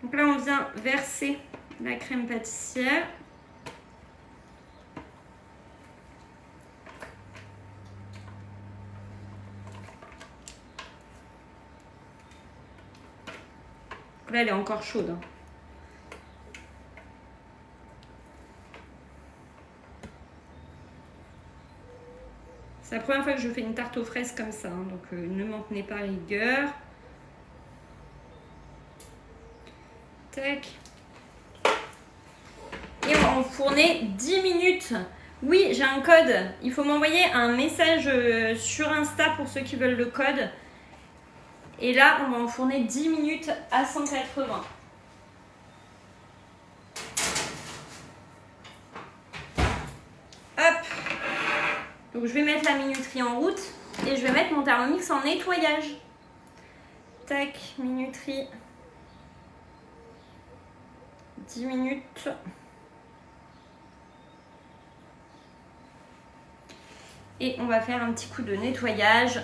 Donc là, on vient verser la crème pâtissière. Là, elle est encore chaude. Hein. C'est la première fois que je fais une tarte aux fraises comme ça, hein, donc ne m'en tenez pas rigueur. Tac. Et on va enfourner 10 minutes. Oui, j'ai un code. Il faut m'envoyer un message sur Insta pour ceux qui veulent le code. Et là, on va enfourner 10 minutes à 180. Hop. Donc je vais mettre la minuterie en route et je vais mettre mon Thermomix en nettoyage. Tac, minuterie. 10 minutes. Et on va faire un petit coup de nettoyage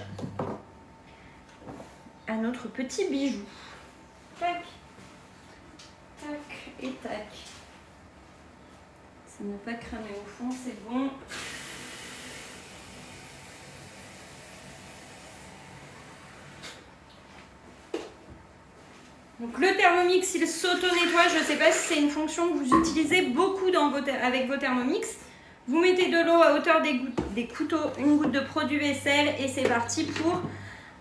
à notre petit bijou. Tac, tac et tac. Ça n'a pas cramé au fond, c'est bon. Donc le Thermomix, il s'auto-nettoie. Je ne sais pas si c'est une fonction que vous utilisez beaucoup avec vos Thermomix. Vous mettez de l'eau à hauteur des couteaux, une goutte de produit vaisselle et c'est parti pour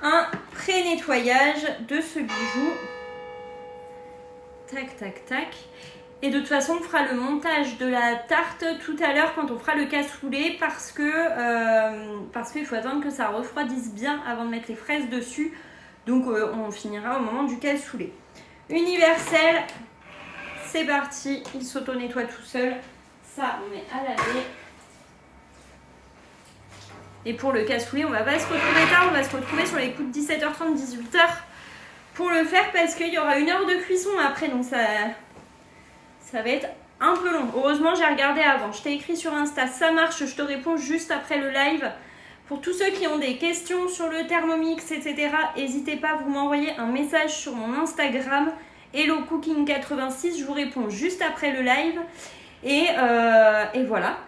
un pré-nettoyage de ce bijou. Tac, tac, tac. Et de toute façon, on fera le montage de la tarte tout à l'heure quand on fera le cassoulet parce qu'il faut attendre que ça refroidisse bien avant de mettre les fraises dessus. Donc on finira au moment du cassoulet. Universel, c'est parti, il s'auto-nettoie tout seul. Ça, on met à laver. Et pour le cassoulet, on va pas se retrouver tard, on va se retrouver sur les coups de 17h30, 18h pour le faire parce qu'il y aura 1 heure de cuisson après, donc ça va être un peu long. Heureusement, j'ai regardé avant. Je t'ai écrit sur Insta, ça marche, je te réponds juste après le live. Pour tous ceux qui ont des questions sur le Thermomix, etc., n'hésitez pas à vous m'envoyer un message sur mon Instagram, HelloCooking86, je vous réponds juste après le live. Et voilà.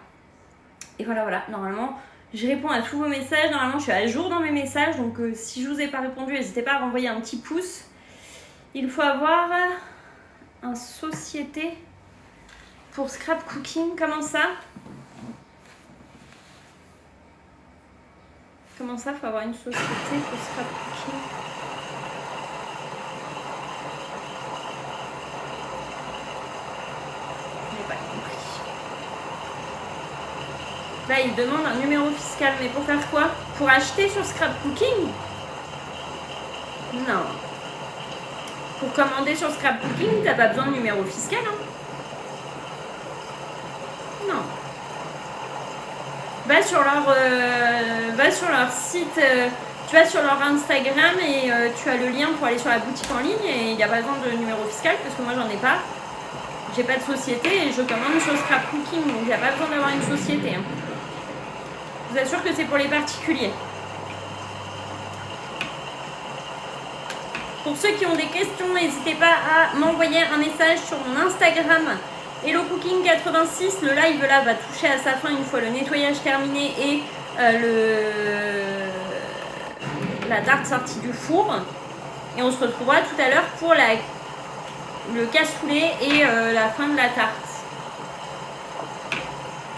Et voilà. Normalement, Je réponds à tous vos messages. Normalement, je suis à jour dans mes messages. Donc, si je vous ai pas répondu, n'hésitez pas à renvoyer un petit pouce. Il faut avoir un société pour scrap cooking. Comment ça? Comment ça, faut avoir une société pour scrap cooking? Je n'ai pas compris. Là, il demande un numéro fiscal. Mais pour faire quoi? Pour acheter sur scrap cooking? Non. Pour commander sur scrap cooking, t'as pas besoin de numéro fiscal, hein? Non. Va sur leur site, tu vas sur leur Instagram et tu as le lien pour aller sur la boutique en ligne et il n'y a pas besoin de numéro fiscal parce que moi j'en ai pas. J'ai pas de société et je commande sur scrap cooking, donc il n'y a pas besoin d'avoir une société. Hein. Je vous assure que c'est pour les particuliers. Pour ceux qui ont des questions, n'hésitez pas à m'envoyer un message sur mon Instagram. Hello Cooking 86, le live là va toucher à sa fin une fois le nettoyage terminé et la tarte sortie du four. Et on se retrouvera tout à l'heure pour le cassoulet et la fin de la tarte.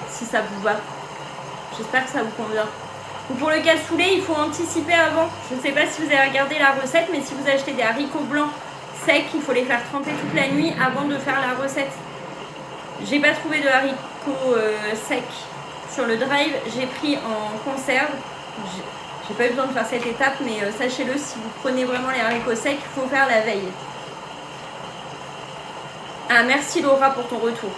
Si ça vous va. J'espère que ça vous convient. Donc pour le cassoulet, il faut anticiper avant. Je ne sais pas si vous avez regardé la recette, mais si vous achetez des haricots blancs secs, il faut les faire tremper toute la nuit avant de faire la recette. J'ai pas trouvé de haricots secs sur le drive, j'ai pris en conserve. J'ai pas eu besoin de faire cette étape, mais sachez-le, si vous prenez vraiment les haricots secs, il faut faire la veille. Ah, merci Laura pour ton retour.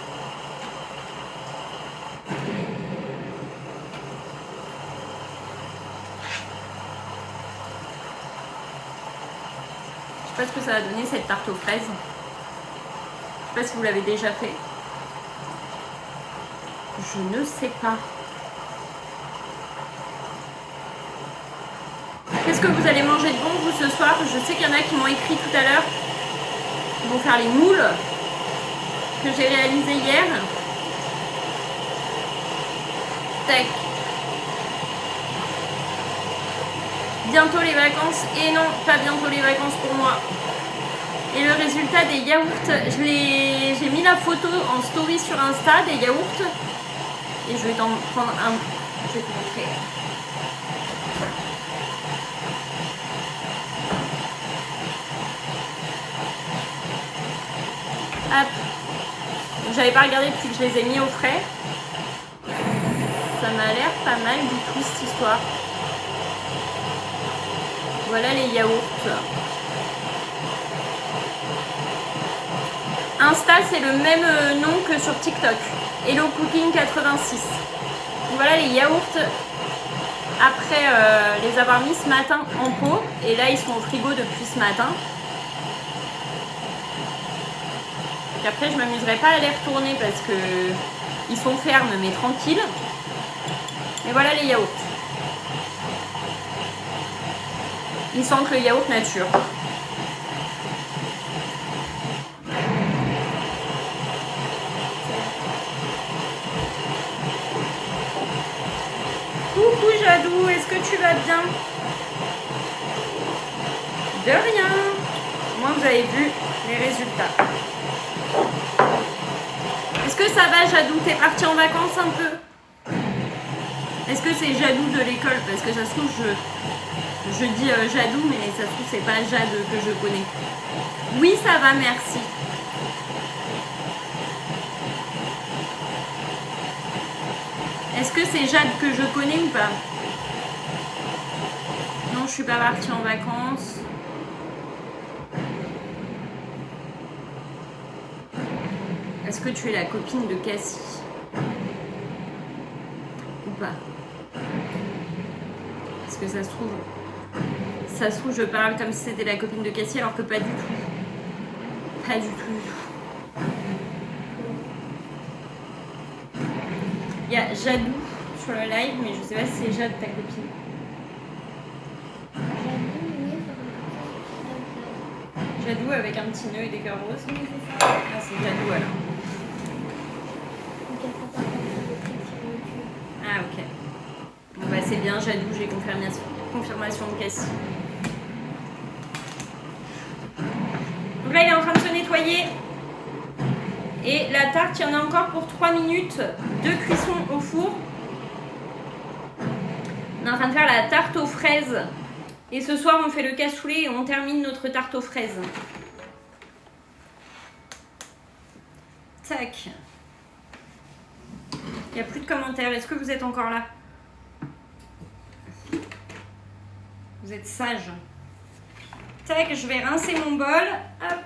Je sais pas ce que ça va donner cette tarte aux fraises. Je sais pas si vous l'avez déjà fait. Je ne sais pas. Qu'est-ce que vous allez manger de bon vous ce soir? Je sais qu'il y en a qui m'ont écrit tout à l'heure. Ils vont faire les moules que j'ai réalisées hier. Tac. Bientôt les vacances. Et non, pas bientôt les vacances pour moi. Et le résultat des yaourts, j'ai mis la photo en story sur Insta des yaourts. Et je vais t'en prendre un. Je vais te montrer. Hop. J'avais pas regardé depuis que je les ai mis au frais. Ça m'a l'air pas mal du tout cette histoire. Voilà les yaourts. Insta, c'est le même nom que sur TikTok. Hello Cooking 86. Voilà les yaourts après les avoir mis ce matin en pot. Et là, ils sont au frigo depuis ce matin. Et après, je ne m'amuserai pas à les retourner parce que ils sont fermes mais tranquilles. Mais voilà les yaourts. Ils sentent le yaourt nature. Coucou Jadou, est-ce que tu vas bien? De rien. Moi, vous avez vu les résultats. Est-ce que ça va Jadou? T'es parti en vacances un peu? Est-ce que c'est Jadou de l'école? Parce que ça se trouve, je dis Jadou, mais ça se trouve, c'est pas Jade que je connais. Oui, ça va, merci. Est-ce que c'est Jade que je connais ou pas? Non, je suis pas partie en vacances. Est-ce que tu es la copine de Cassie? Ou pas? Parce que ça se trouve, je parle comme si c'était la copine de Cassie alors que pas du tout. Pas du tout. Il y a Jadou sur le live, mais je sais pas si c'est Jade ta copine. Jadou avec un petit nœud et des cœurs roses. Ah, c'est Jadou alors. Ah, ok. Bon, c'est bien, Jadou, j'ai confirmation de Cassie. Donc là, il est en train de se nettoyer. Et la tarte, il y en a encore pour 3 minutes de cuisson au four. On est en train de faire la tarte aux fraises. Et ce soir, on fait le cassoulet et on termine notre tarte aux fraises. Tac. Il n'y a plus de commentaires. Est-ce que vous êtes encore là? Vous êtes sage. Tac, je vais rincer mon bol. Hop.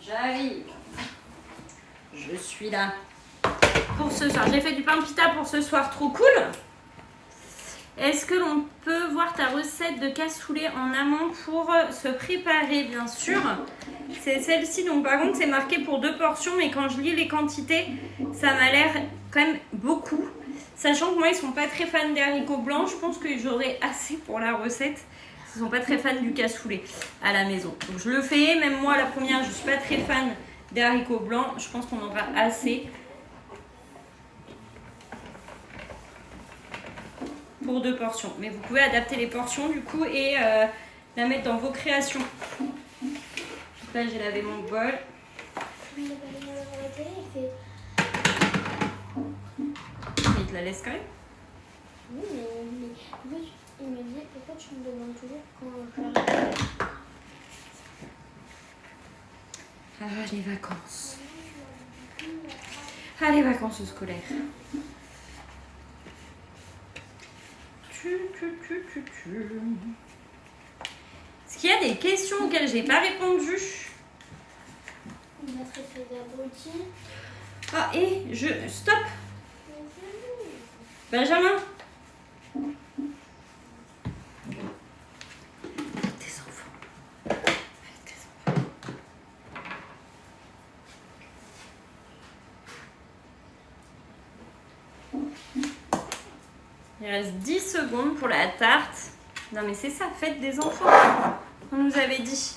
J'arrive. Je suis là. Pour ce soir, j'ai fait du pain pita pour ce soir, trop cool. Est-ce que l'on peut voir ta recette de cassoulet en amont pour se préparer? Bien sûr. C'est celle-ci, donc par contre c'est marqué pour 2 portions, mais quand je lis les quantités, ça m'a l'air quand même beaucoup. Sachant que moi ils sont pas très fans des haricots blancs, je pense que j'aurai assez pour la recette. Ils sont pas très fans du cassoulet à la maison. Donc je le fais, même moi la première, je suis pas très fan des haricots blancs. Je pense qu'on aura assez pour 2 portions. Mais vous pouvez adapter les portions du coup et la mettre dans vos créations. Donc là j'ai lavé mon bol. Il te la laisse quand même? Oui, mais il me dit pourquoi tu me demandes toujours quand je... Ah, les vacances. Ah, les vacances scolaires. Est-ce qu'il y a des questions auxquelles j'ai pas répondu? On a traité d'abruti. Ah, et je... Stop! Benjamin! Avec tes enfants. Avec tes enfants. Il reste 10 secondes pour la tarte. Non mais c'est ça, fête des enfants. On nous avait dit.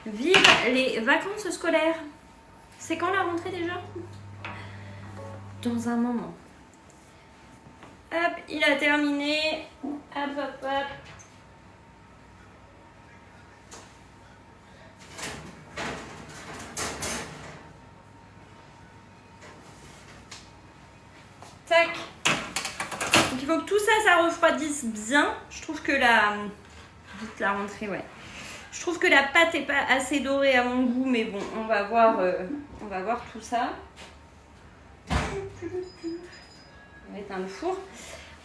Vive les vacances scolaires. C'est quand la rentrée déjà? Dans un moment. Hop, il a terminé. Hop, hop, hop. Tac. Donc il faut que tout ça, ça refroidisse bien. Je trouve que vite la rentrée, ouais. Je trouve que la pâte est pas assez dorée à mon goût, mais bon, on va voir tout ça. On va éteindre le four.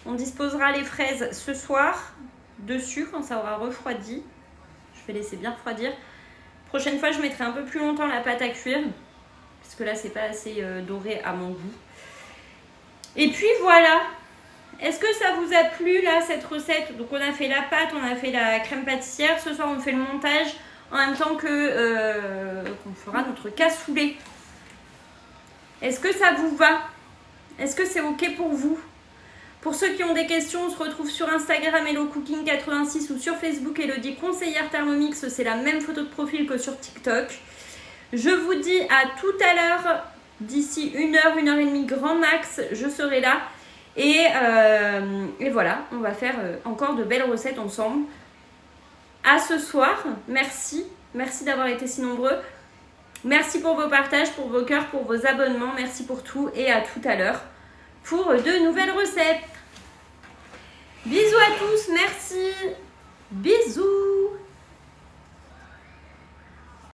On disposera les fraises ce soir dessus quand ça aura refroidi. Je vais laisser bien refroidir. Prochaine fois, je mettrai un peu plus longtemps la pâte à cuire parce que là, c'est pas assez doré à mon goût. Et puis voilà. Est-ce que ça vous a plu là cette recette? Donc on a fait la pâte, on a fait la crème pâtissière. Ce soir, on fait le montage en même temps que qu'on fera notre cassoulet. Est-ce que ça vous va? Est-ce que c'est ok pour vous? Pour ceux qui ont des questions, on se retrouve sur Instagram HelloCooking86 ou sur Facebook Elodie Conseillère Thermomix. C'est la même photo de profil que sur TikTok. Je vous dis à tout à l'heure. D'ici 1 heure, 1 heure et demie grand max, je serai là. Et voilà, on va faire encore de belles recettes ensemble. À ce soir. Merci d'avoir été si nombreux. Merci pour vos partages, pour vos cœurs, pour vos abonnements. Merci pour tout et à tout à l'heure pour de nouvelles recettes. Bisous à tous, merci. Bisous.